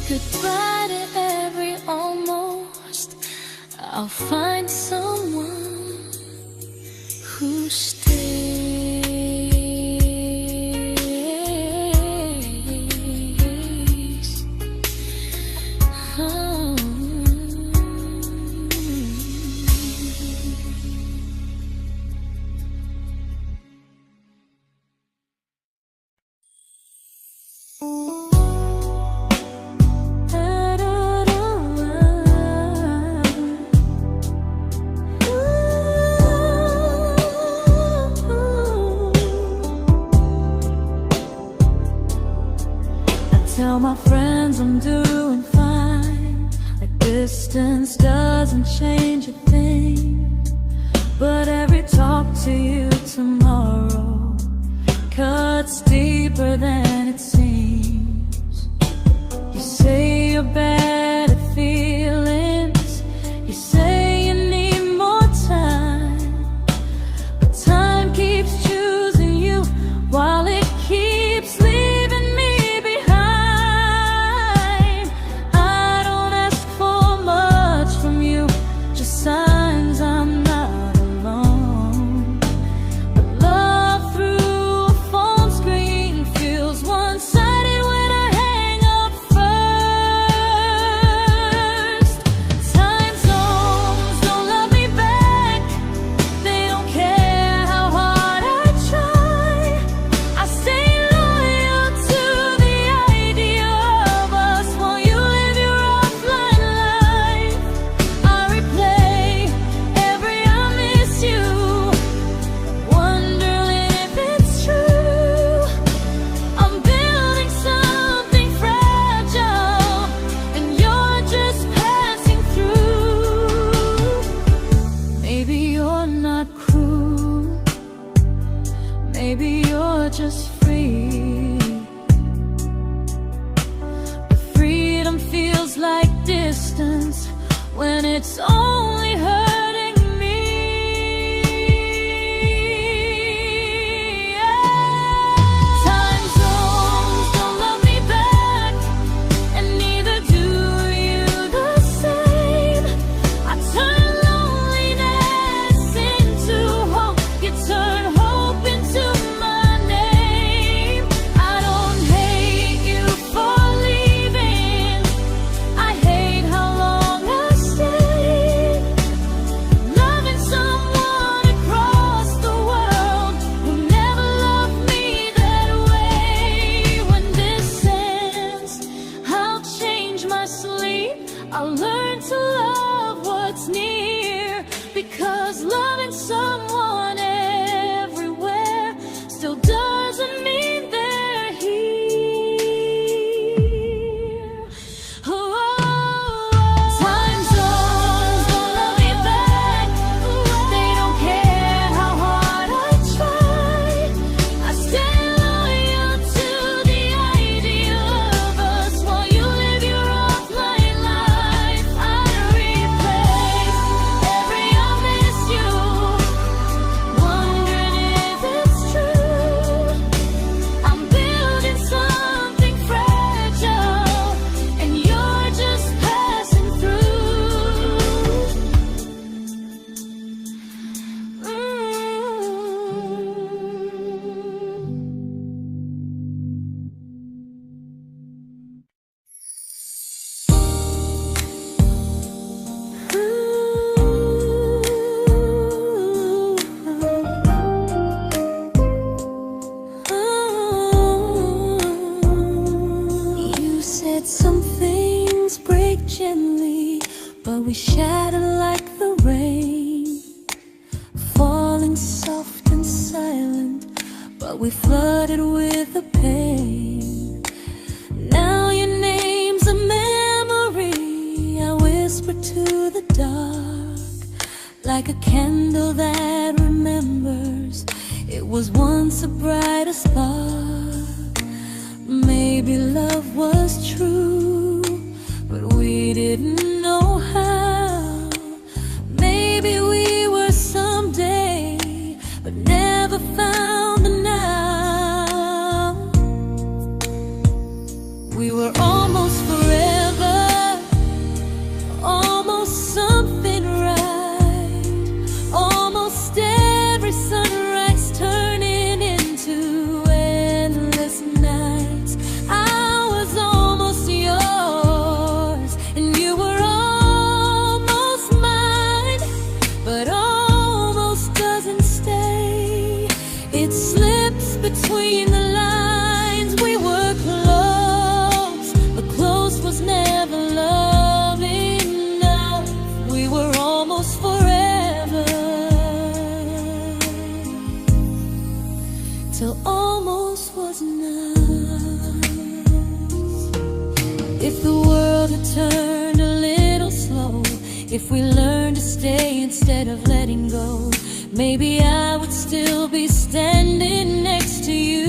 Goodbye to every almost. I'll find someone who stays. Oh. Tell my friends I'm doing fine, like distance doesn't change a thing. But every talk to you tomorrow cuts deeper than it seems. you're bad at feelings. You say you need more time, but time keeps choosing you while it keeps leaving me behind. I don't ask for much from you, just signs I'm not alone. But love through a phone screen feels one-sided when I hang up first. Time zones don't love me back. They don't care how hard I try. I stay loyal to the idea of us while you live your offline life. I replay every I miss you, wondering if it's true. I'm building something fragile, and you're just passing through. Maybe you're not cruel, maybe you're just free. But freedom feels like distance when it's only hurting me. Time zones don't love me back, and neither do you the same. I turn loneliness into hope, you turn hope into my name. I don't hate you for leaving, I hate how long I stayed. Loving someone across the world who never loved me that way. When this ends, I'll change my sleep, I'll learn to love what's near, because loving someone everywhere still doesn't mean they're here. Time zones don't love me back. They don't care how hard I try. I stay loyal to the idea of us while you live your offline life. I replace every I miss you, wondering if it's true. I'm building something fragile, and you're just passing through. You said some things break gently, but we shatter like the rain, falling soft and silent, but we flooded with the pain. Now your name's a memory I whisper to the dark, like a candle that remembers it was once a brighter spark. Maybe love was true, but we didn't know how. Maybe we were someday, but never found the now. We were almost forever, almost something right, almost every sunrise turning into endless nights. I was almost yours, and you were almost mine, but almost doesn't stay. It slips between the lines. We were close, but close was never love enough. We were almost forever, till almost was enough. If the world had turned a little slow, if we learned to stay instead of letting go, maybe I would still be standing next to you.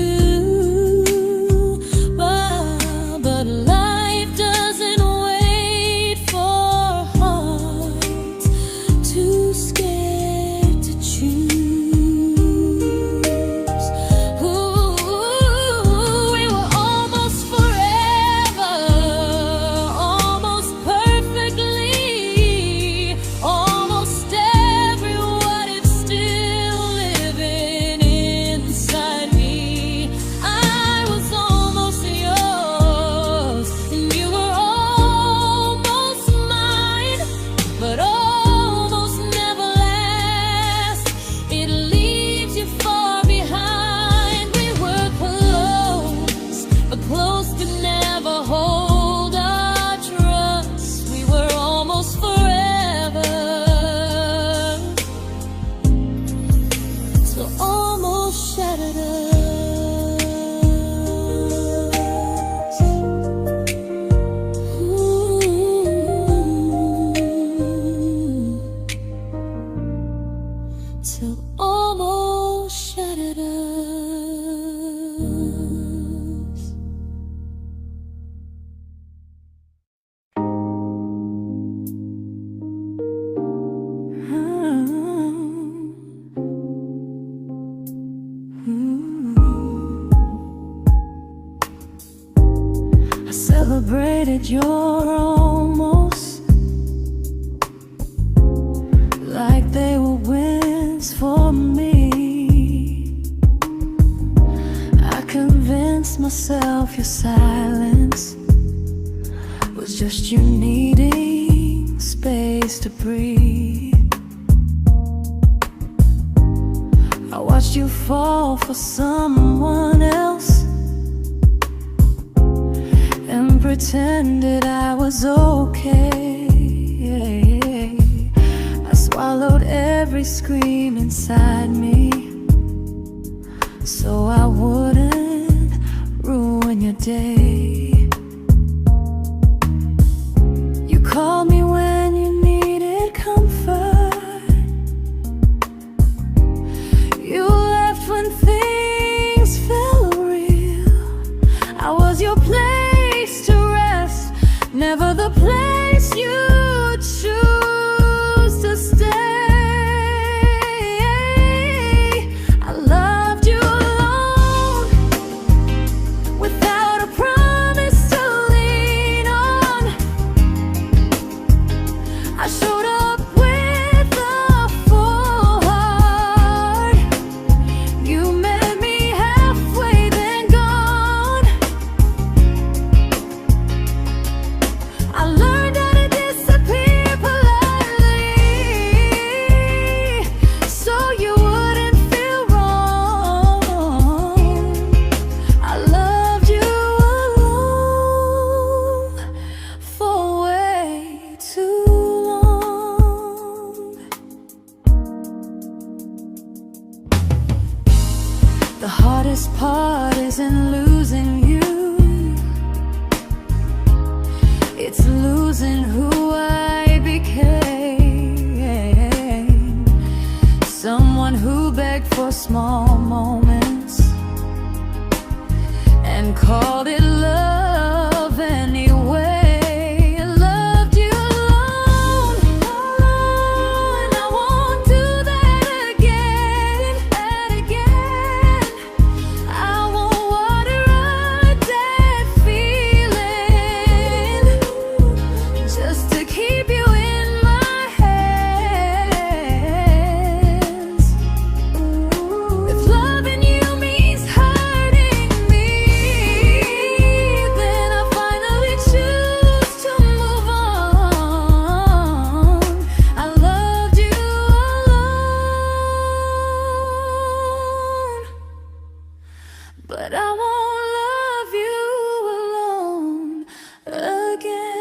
But life doesn't wait. I celebrated your almost like they were wins for me. I convinced myself your silence was just you needing space to breathe. I watched you fall for someone else and pretended I was okay. I swallowed every scream inside me so I wouldn't ruin your day. You called me when you needed comfort. You left when things felt real. I was your place to rest, never the place you choose to stay. I loved you alone, without a promise to lean on. I showed up with a full heart. You met me halfway, then gone. I learned how to disappear politely, so you wouldn't feel wrong. I loved you alone for way too long. The hardest part isn't losing you, it's losing who I became. Someone who begged for small moments and called it love anyway. I loved you alone, and I won't do that again. I won't water a dead feeling just to keep you in my hands. If loving you means hurting me, then I finally choose to move on. I loved you alone, but I won't love you alone again.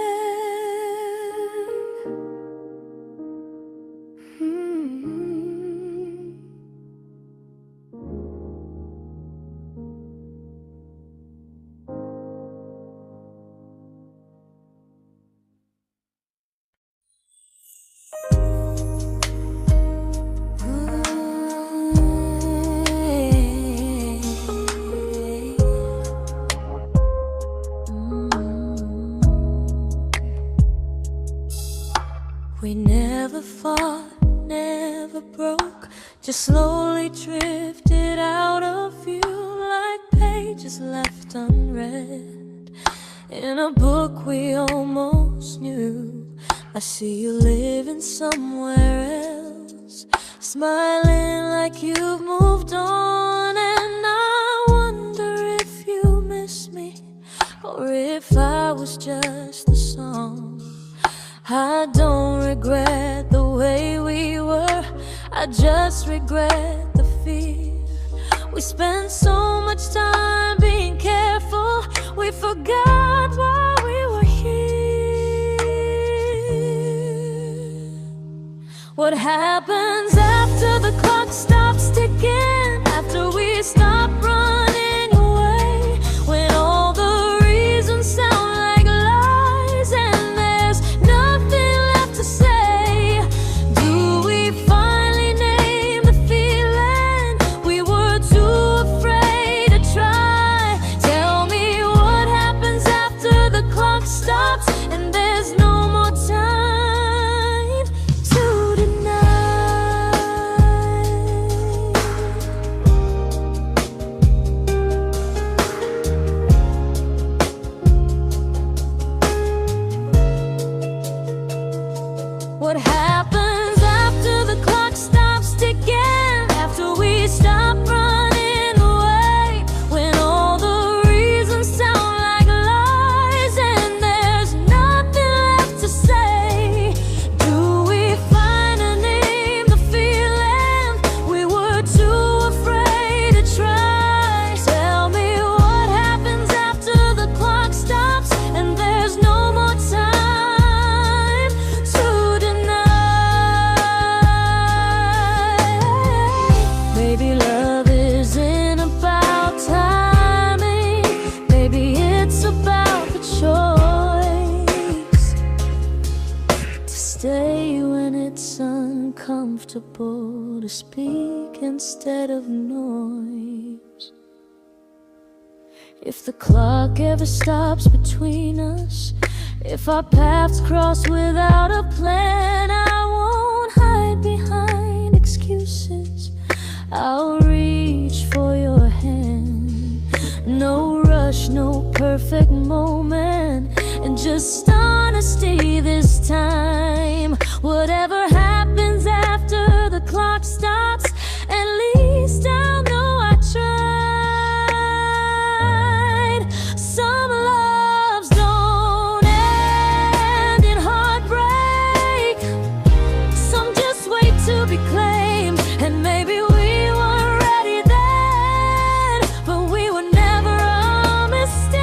We never fought, never broke, just slowly drifted out of view like pages left unread in a book we almost knew. I see you living somewhere else, smiling like you've moved on, and I wonder if you miss me or if I was just a song. I don't regret the way we were, I just regret the fear. We spent so much time being careful, we forgot why we were here. What happens after the clock stops ticking, after we stop running away, when all the reasons sound like lies and there's nothing left to say? Do we finally name the feeling we were too afraid to try? comfortable to speak instead of noise. If the clock ever stops between us, if our paths cross without a plan, I won't hide behind excuses. I'll reach for your hand. No rush, no perfect moment, and just honesty this time. Whatever happens after the clock stops, at least I'll know I tried. Some loves don't end in heartbreak, some just wait to be claimed. And maybe we weren't ready then, but we were never a mistake.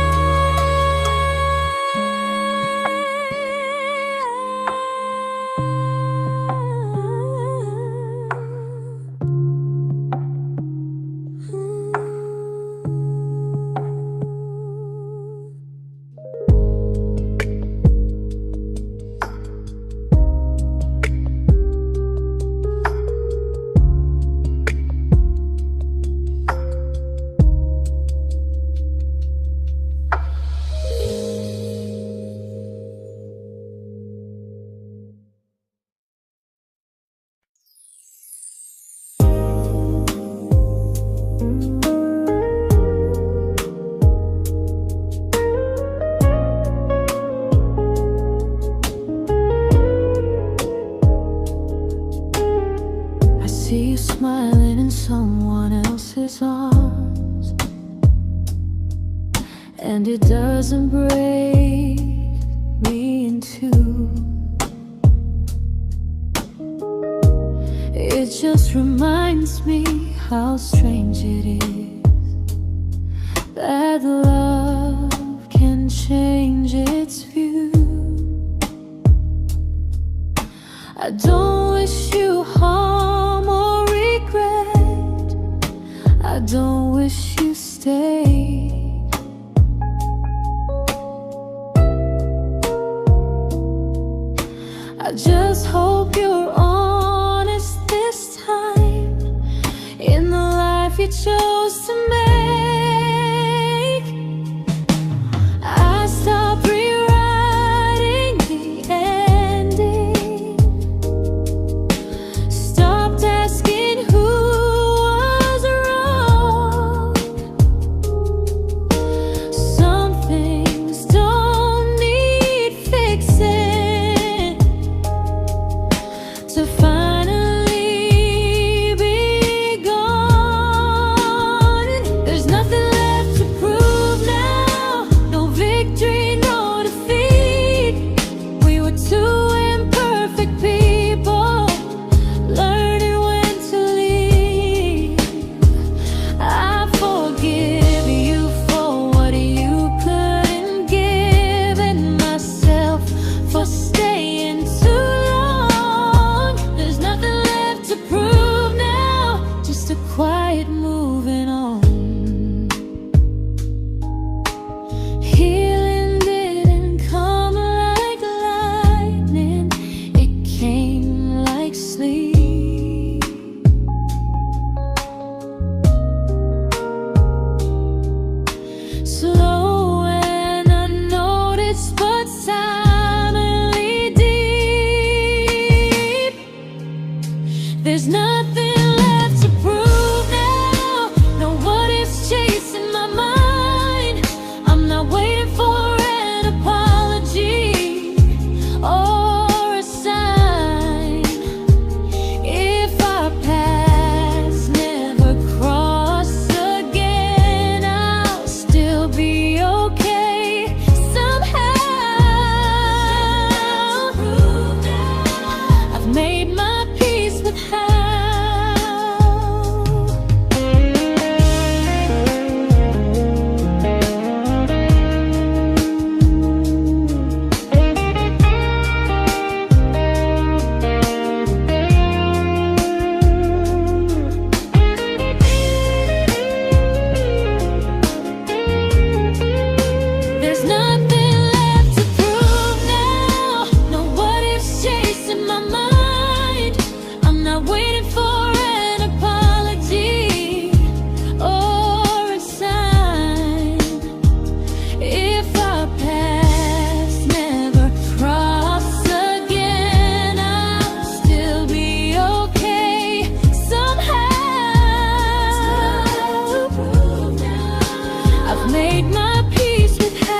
I see you smiling in someone else's arms, and it doesn't break me in two. It just reminds me how strange it is that love can change its view. I don't wish you harm or regret, I don't wish you stay. I just hope you're honest this time in the life you chose to make. I stopped rewriting the ending, stopped asking who was wrong. made my peace with how.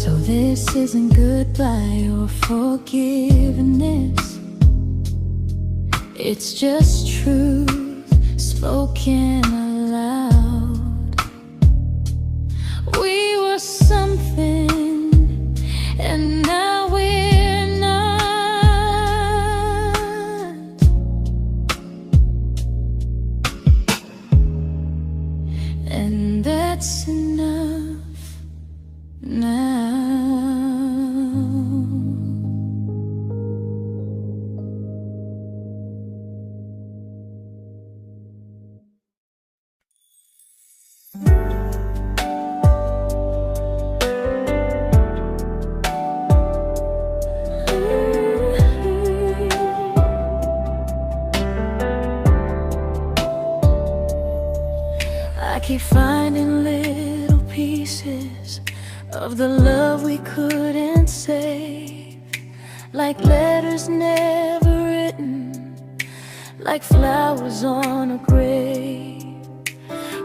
So this isn't goodbye or forgiveness. It's just truth spoken aloud. We were something, and now we're not. And that's enough now. I keep finding little pieces of the love we couldn't save, like letters never written, like flowers on a grave.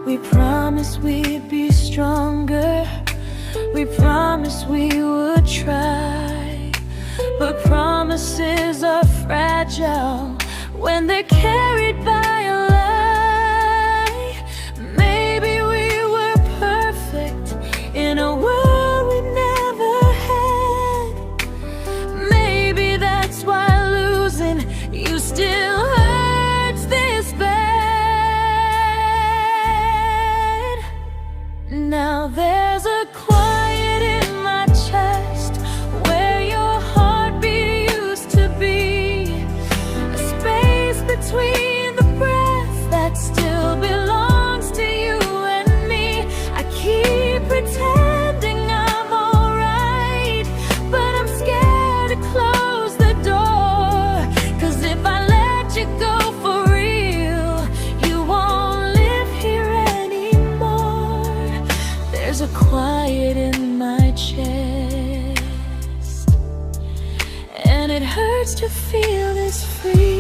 We promised we'd be stronger, we promised we would try, but promises are fragile when they're carried by a lie. In a world we never had. Maybe that's why losing you still hurts this bad. Now there's a quiet in my chest where your heartbeat used to be, a space between the breaths that still belongs to you and me. I keep pretending I'm alright, but I'm scared to close the door. 'Cause if I let you go for real, you won't live here anymore. There's a quiet in my chest, and it hurts to feel this free.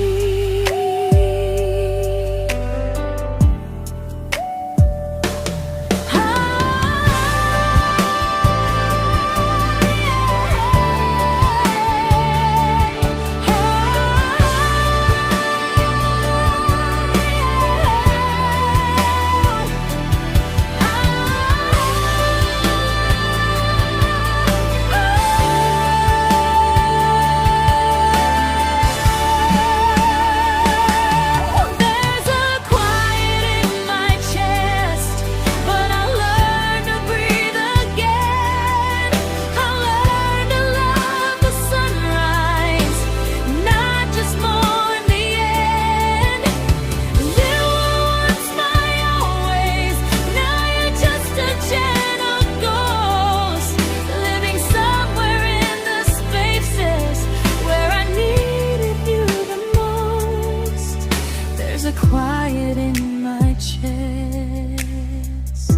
Quiet in my chest,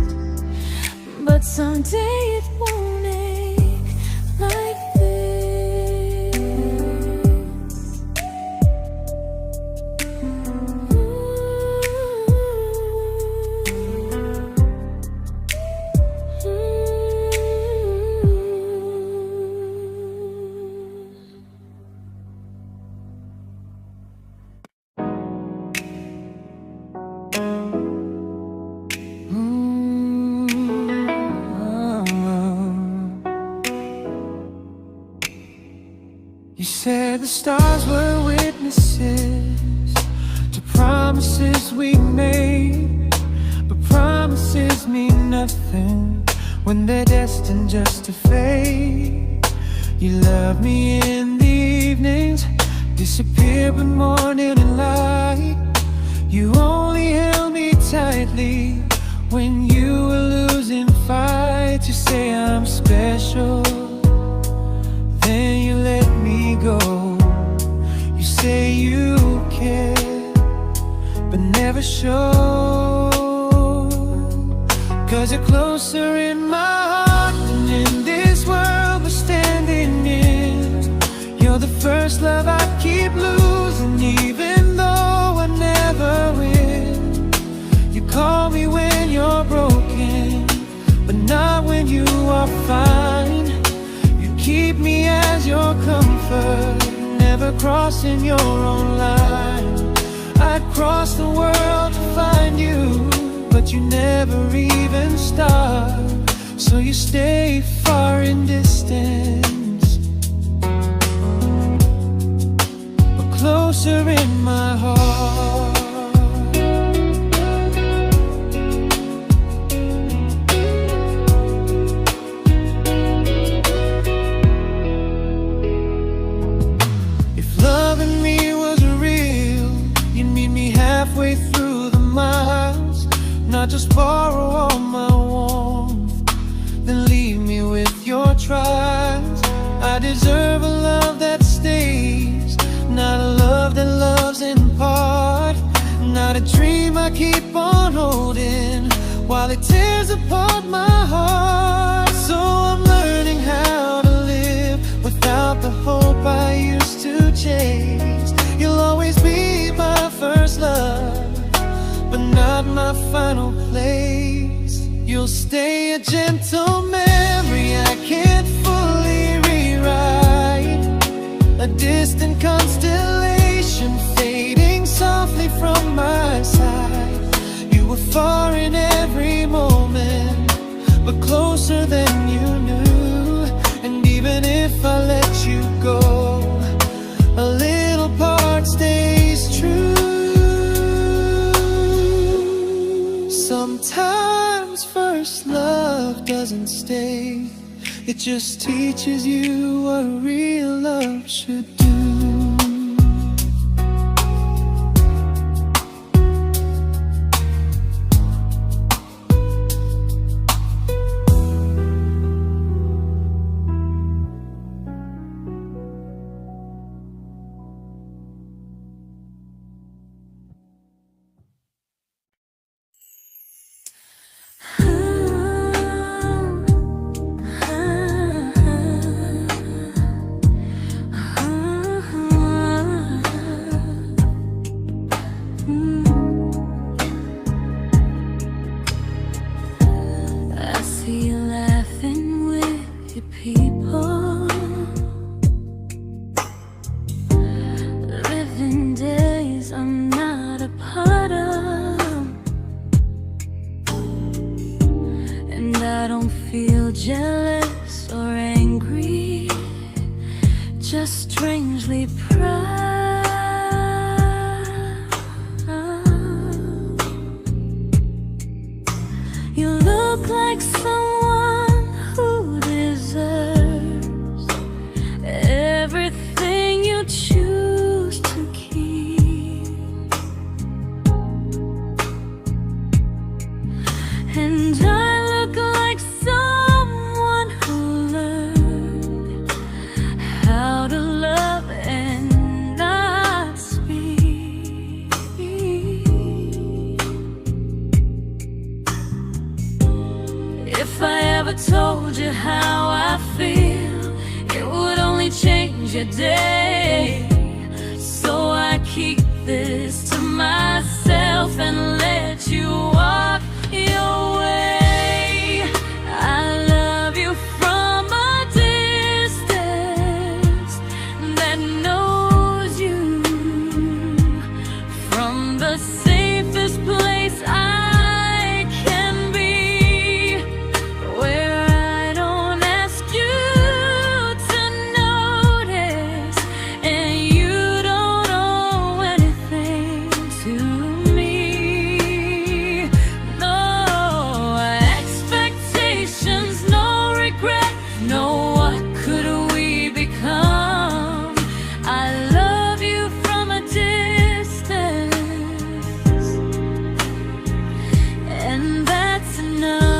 but someday it won't ache like this. You said the stars were witnesses to promises we made, but promises mean nothing when they're destined just to fade. You love me in the evenings, disappear when morning and light. You only held me tightly when you were losing fights. You say I'm special, then you let me go. You say you care, but never show. 'Cause you're closer in my heart than in prefer never crossing your own line. I'd cross the world to find you, but you never even start. So you stay far in distance, but closer in my heart. Halfway through the miles, not just borrow all my warmth, then leave me with your trials. I deserve a love that stays, not a love that loves in part, not a dream I keep on holding while it tears apart my heart. So I'm learning how to live without the hope I used to chase. You'll always be my first love, but not my final place. You'll stay a gentle memory I can't fully rewrite, a distant constellation fading softly from my side. You were far in every moment, but closer than you knew. And even if I let you go, a little part stays true. Sometimes first love doesn't stay, it just teaches you what real love should do. Jealous or angry, just strangely proud. You look like someone who deserves everything you choose to keep. And I look like someone who learned how to love and not speak. If I ever told you how I feel, it would only change your day. So I keep this to myself and let you walk your way. I love you from a distance that knows you, from the safest place I can be, where I don't ask you to notice and you don't owe anything to me. No expectations, no regret, no what could we become. I love you from a distance, and that's enough.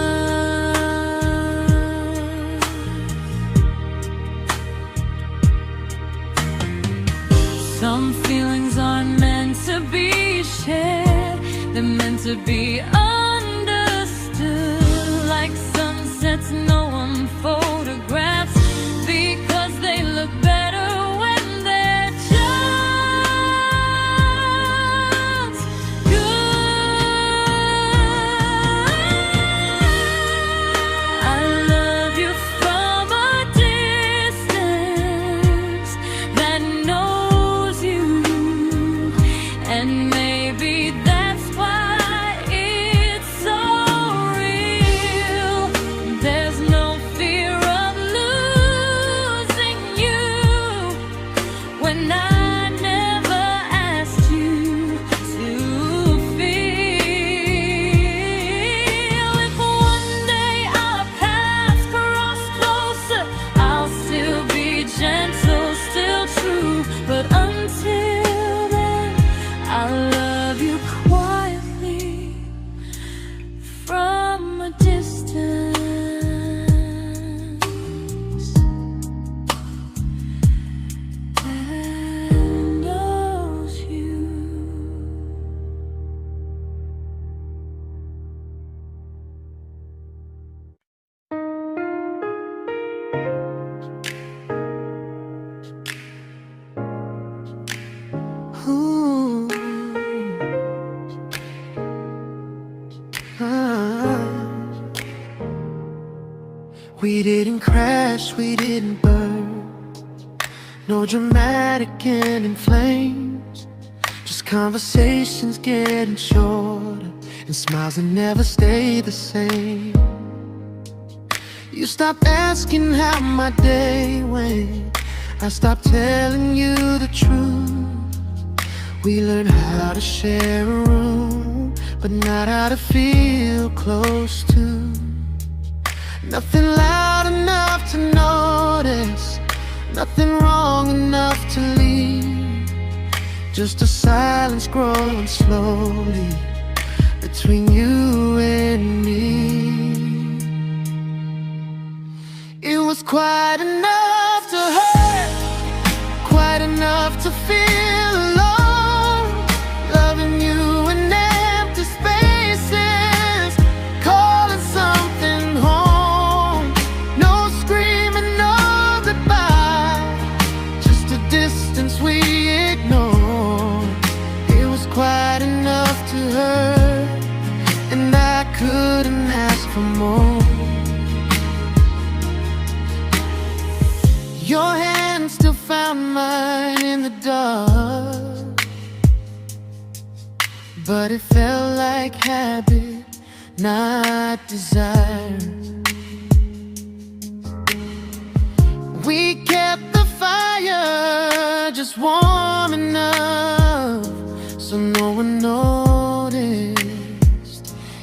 Some feelings aren't meant to be shared, they're meant to be understood. Like sunsets no one photographs, because they look better when they're just good. I love you from a distance We didn't crash, we didn't burn. No dramatic end in flames. Just conversations getting shorter, and smiles that never stay the same. You stopped asking how my day went. I stopped telling you the truth. We learned how to share a room, but not how to feel close to. Nothing loud enough to notice, nothing wrong enough to leave. Just a silence growing slowly between you and me. It was quite enough to hurt, quite enough to feel alone. Loving you in empty spaces, calling something home. No screaming, no goodbye, just a distance we ignored. It was quite enough to hurt, and I couldn't ask for more. Your hand still found mine in the dark, but it felt like habit, not desire. We kept the fire just warm enough so no one noticed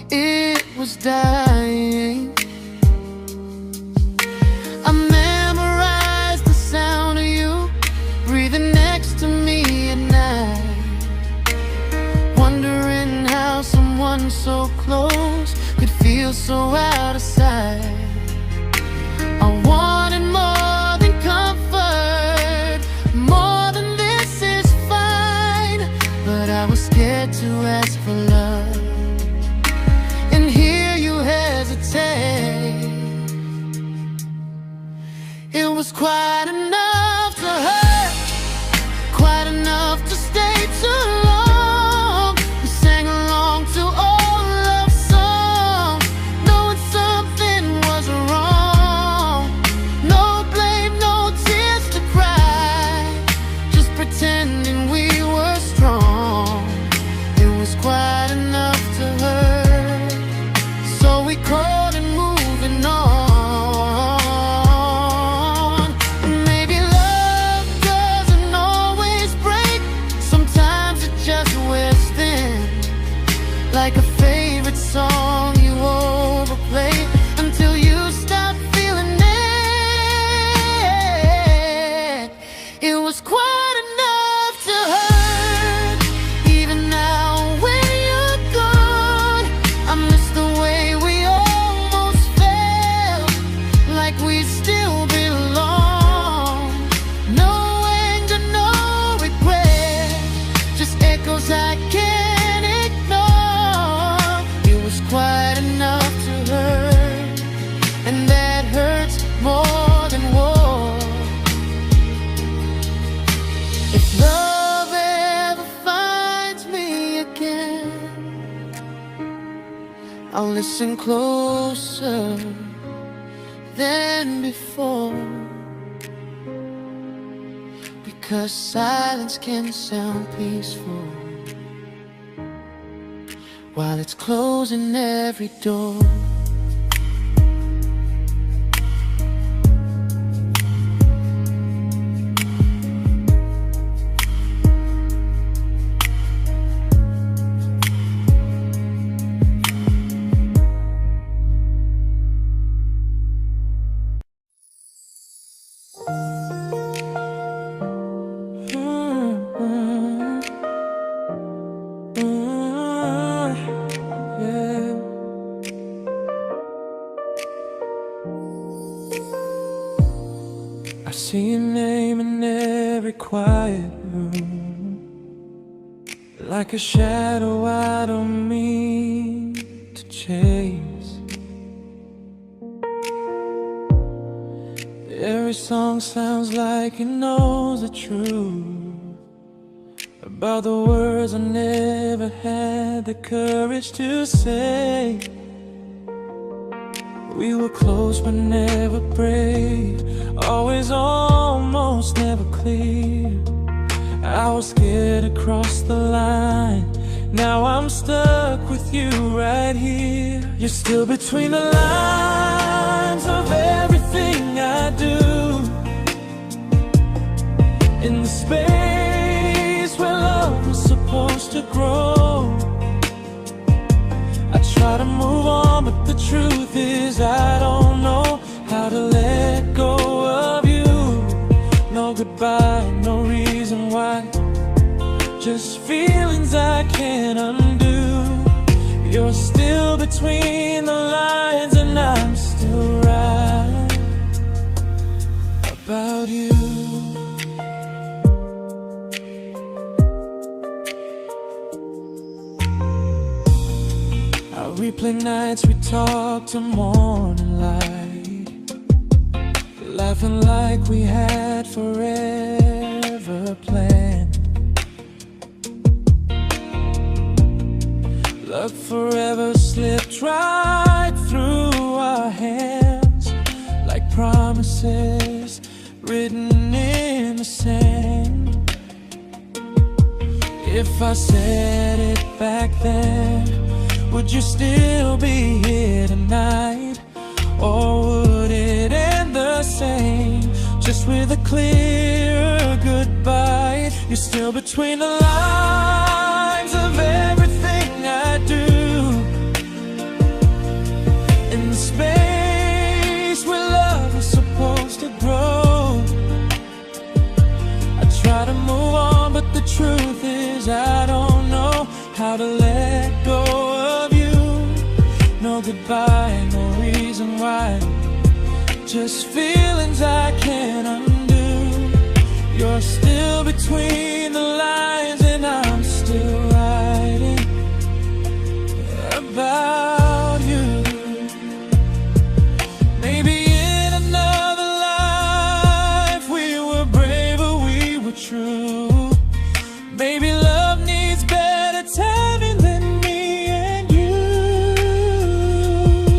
it was dying. I memorized the sound of you breathing next to me at night, wondering how someone so close could feel so out of sight. I wanted more than comfort, more than this is fine, but I was scared to ask for love and hear you hesitate. It was quite enough to hurt, quite enough to stay too long. We sang along to old love songs, knowing something was wrong. No blame, no tears to cry, just pretending we were strong. It was quite enough to hurt, so we crawled and moving on. Like a favorite song you overplay until you stop feeling it. It was quite enough to hurt. Even now when you're gone, I miss the way we almost felt, like we still belong. No anger, no regret, just echoes I can't ignore. It was quite enough to hurt, and that hurts more than war. If love ever finds me again, I'll listen closer than before, because silence can sound peaceful while it's closing every door. I see your name in every quiet room, like a shadow I don't mean to chase. Every song sounds like it knows the truth about the words I never had the courage to say. We were close but never brave, always almost, never clear. I was scared to cross the line, now I'm stuck with you right here. You're still between the lines of everything I do, in the space where love was supposed to grow. I try to move on, but the truth is I don't know how to let go of you. No goodbye, no reason why, just feelings I can't undo. You're still between the lines and I'm still right about you. I replay nights we talk to morning light, laughing like we had forever planned. Luck forever slipped right through our hands, like promises written in the sand. If I said it back then, would you still be here tonight? Or would it end the same, just with a clear goodbye? You're still between the lines of everything I do, in the space where love is supposed to grow. I try to move on, but the truth is I don't know how to let go of you. No goodbye, no reason why, just feelings I can't undo. You're still between the lines and I'm still writing about you. Maybe in another life we were braver, we were true. Maybe love needs better timing than me and you.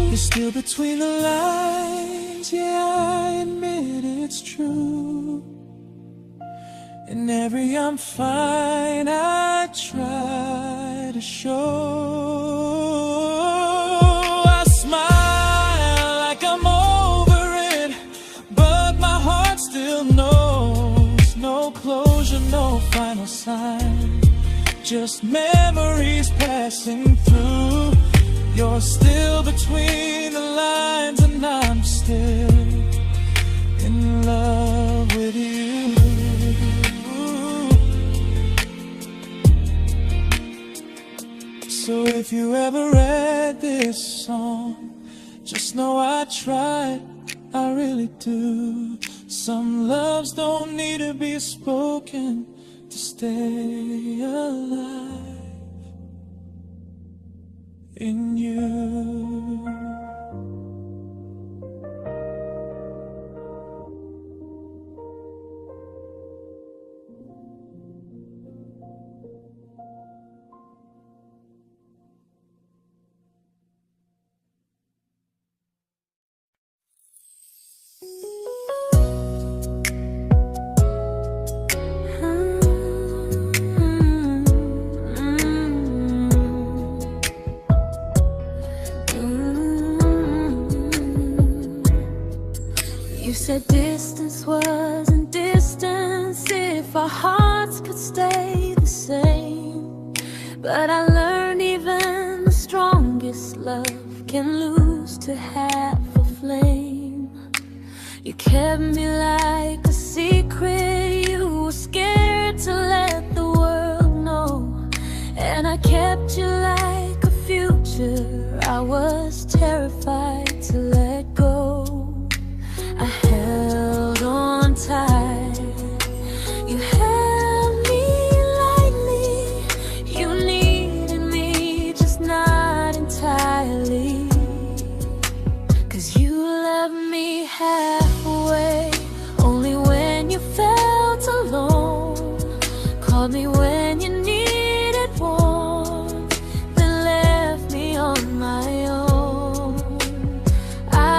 You're still between the lines, yeah, I admit it's true. In every I'm fine I try to show. I smile like I'm over it, but my heart still knows. No closure, no final sign, just memories passing through. You're still between the lines and I'm still in love with you. So if you ever read this song, just know I tried, I really do. Some loves don't need to be spoken to stay alive in you. You said distance wasn't distance if our hearts could stay the same. But I learned even the strongest love can lose to half a flame. You kept me like a secret, you were scared to let the world know. And I kept you like a future, I was terrified to let go. I held on tight, you held me lightly. You needed me, just not entirely. 'Cause you loved me halfway, only when you felt alone. Called me when you needed warmth, then left me on my own. I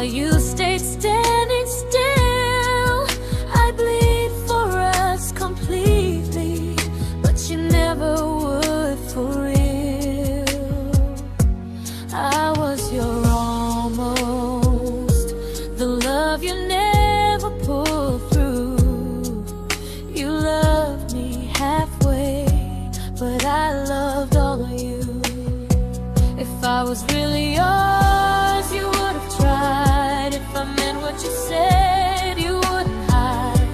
you stayed standing still. I bleed for us completely, but you never would for real. I was your almost, the love you never pulled through. You loved me halfway, but I loved all of you. If I was really yours, you would have tried. If I meant what you said, you wouldn't hide.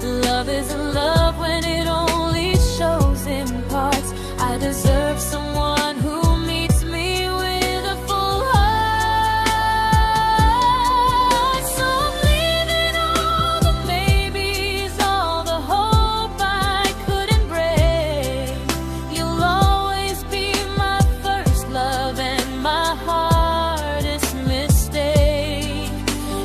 Love isn't love when it only shows in parts. I deserve someone who meets me with a full heart. So I'm leaving all the maybes, all the hope I couldn't break. You'll always be my first love and my hardest mistake.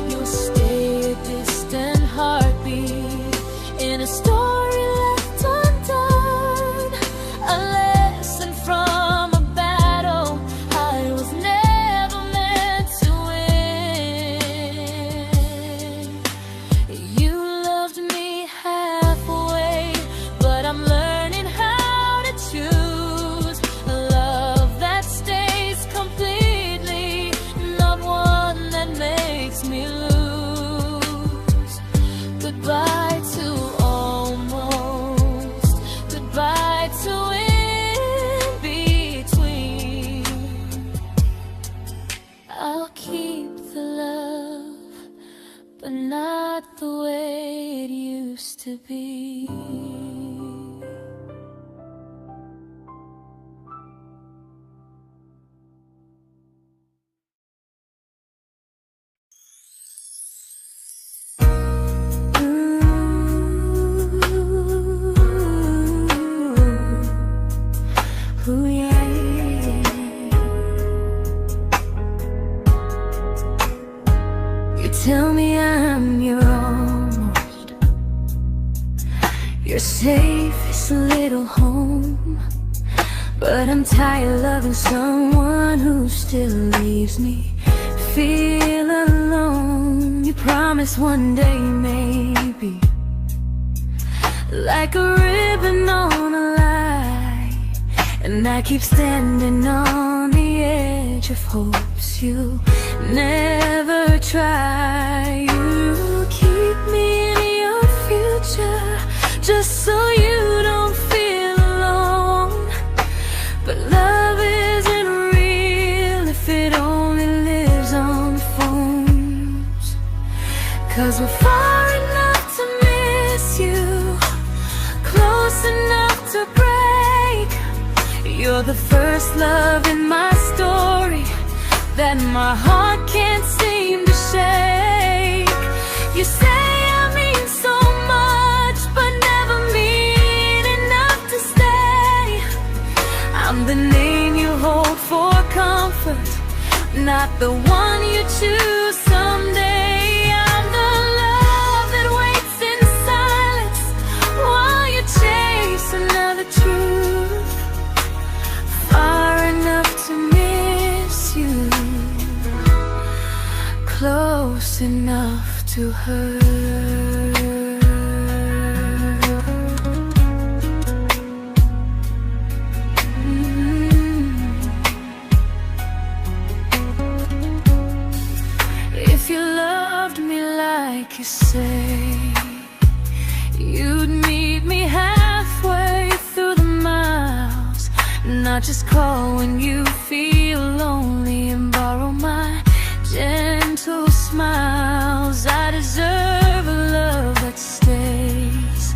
You'll stay a distant heartbeat in a story left undone, a lesson from a battle I was never meant to win. You loved me halfway, but I'm learning how to choose a love that stays completely, not one that makes me lose. Goodbye to almost, goodbye to in between. I'll keep the love, but not the way it used to be. Ooh, yeah, yeah. You tell me I'm your almost, your safest little home, but I'm tired loving someone who still leaves me feel alone. You promise one day maybe, like a ribbon on a line, and I keep standing on the edge of hopes you never try. You keep me in your future just so you don't feel alone. But love isn't real if it only lives on phones. 'Cause we're far enough to miss you, close enough to break. You're the first love in my story that my heart can't seem to shake. You say I mean so much, but never mean enough to stay. I'm the name you hold for comfort, not the one you choose someday. I'm the love that waits in silence while you chase another truth. Far enough to miss you, close enough to hurt. If you loved me like you say, you'd meet me halfway through the miles, not just call when you feel lonely and borrow my gentle smiles. I deserve a love that stays,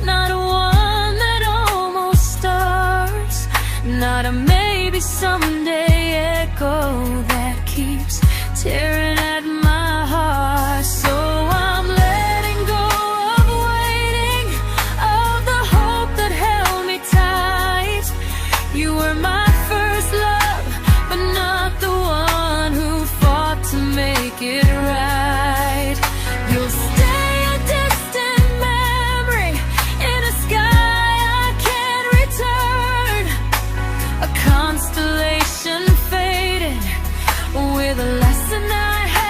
not one that almost starts, not a maybe someday echo that keeps tearing at my heart. So I'm letting go of waiting, of the hope that held me tight. You were my first love, but not the one who fought to make it right. You'll stay a distant memory in a sky I can't return, a constellation faded with a lesson I had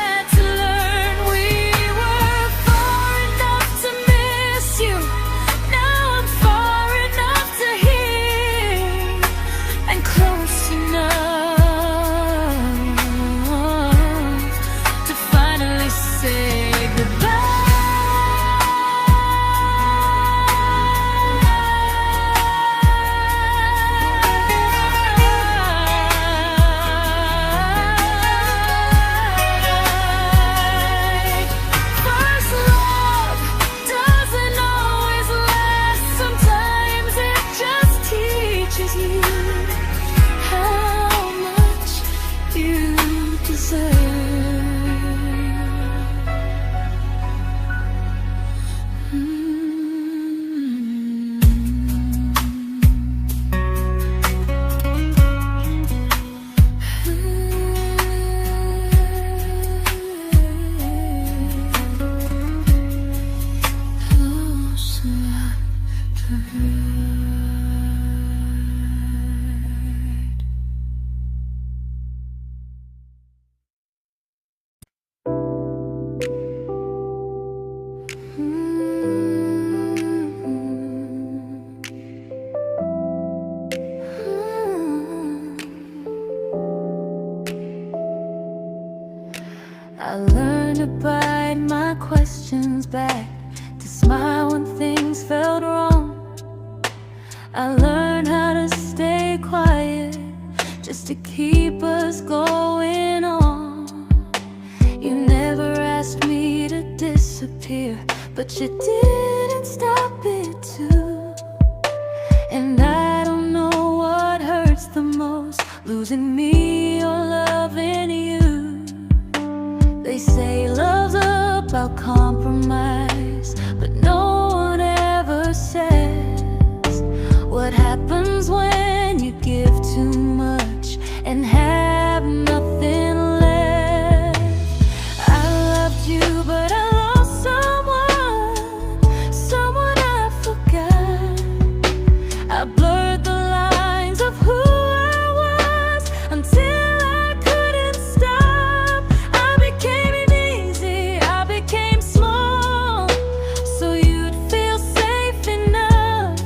I learned to bite my questions back, to smile when things felt wrong. I learned how to stay quiet, just to keep us going on. You never asked me to disappear, but you didn't stop it too. And I don't know what hurts the most, losing me or loving you. They say love's about compromise, but no one ever says what happens when you give too much and have nothing left. I loved you, but I lost someone I forgot. I blurred the lines of who I was until I couldn't stop. I became easy, I became small, so you'd feel safe enough.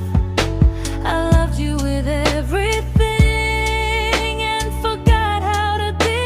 I loved you with everything and forgot how to be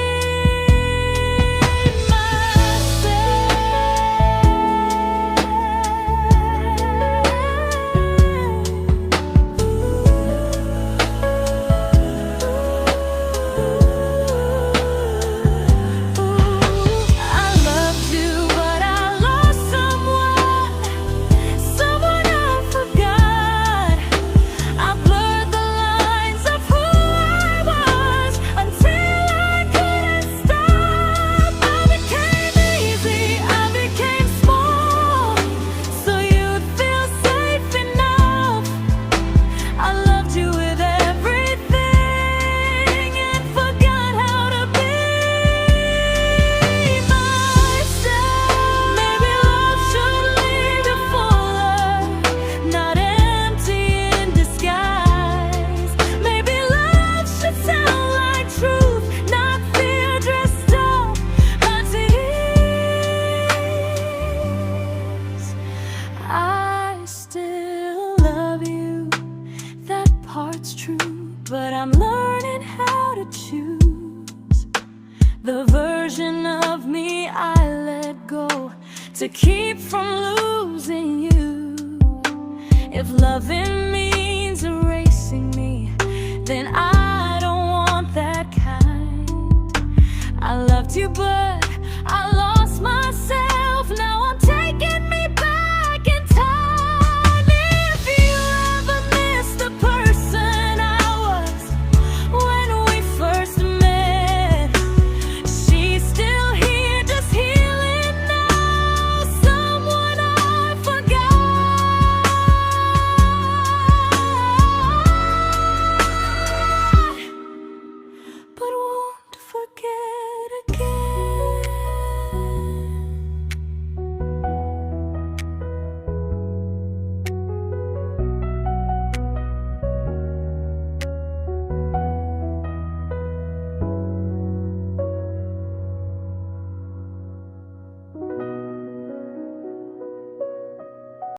but I'm learning how to choose the version of me I let go to keep from losing you. If loving means erasing me, then I don't want that kind. I loved you, but I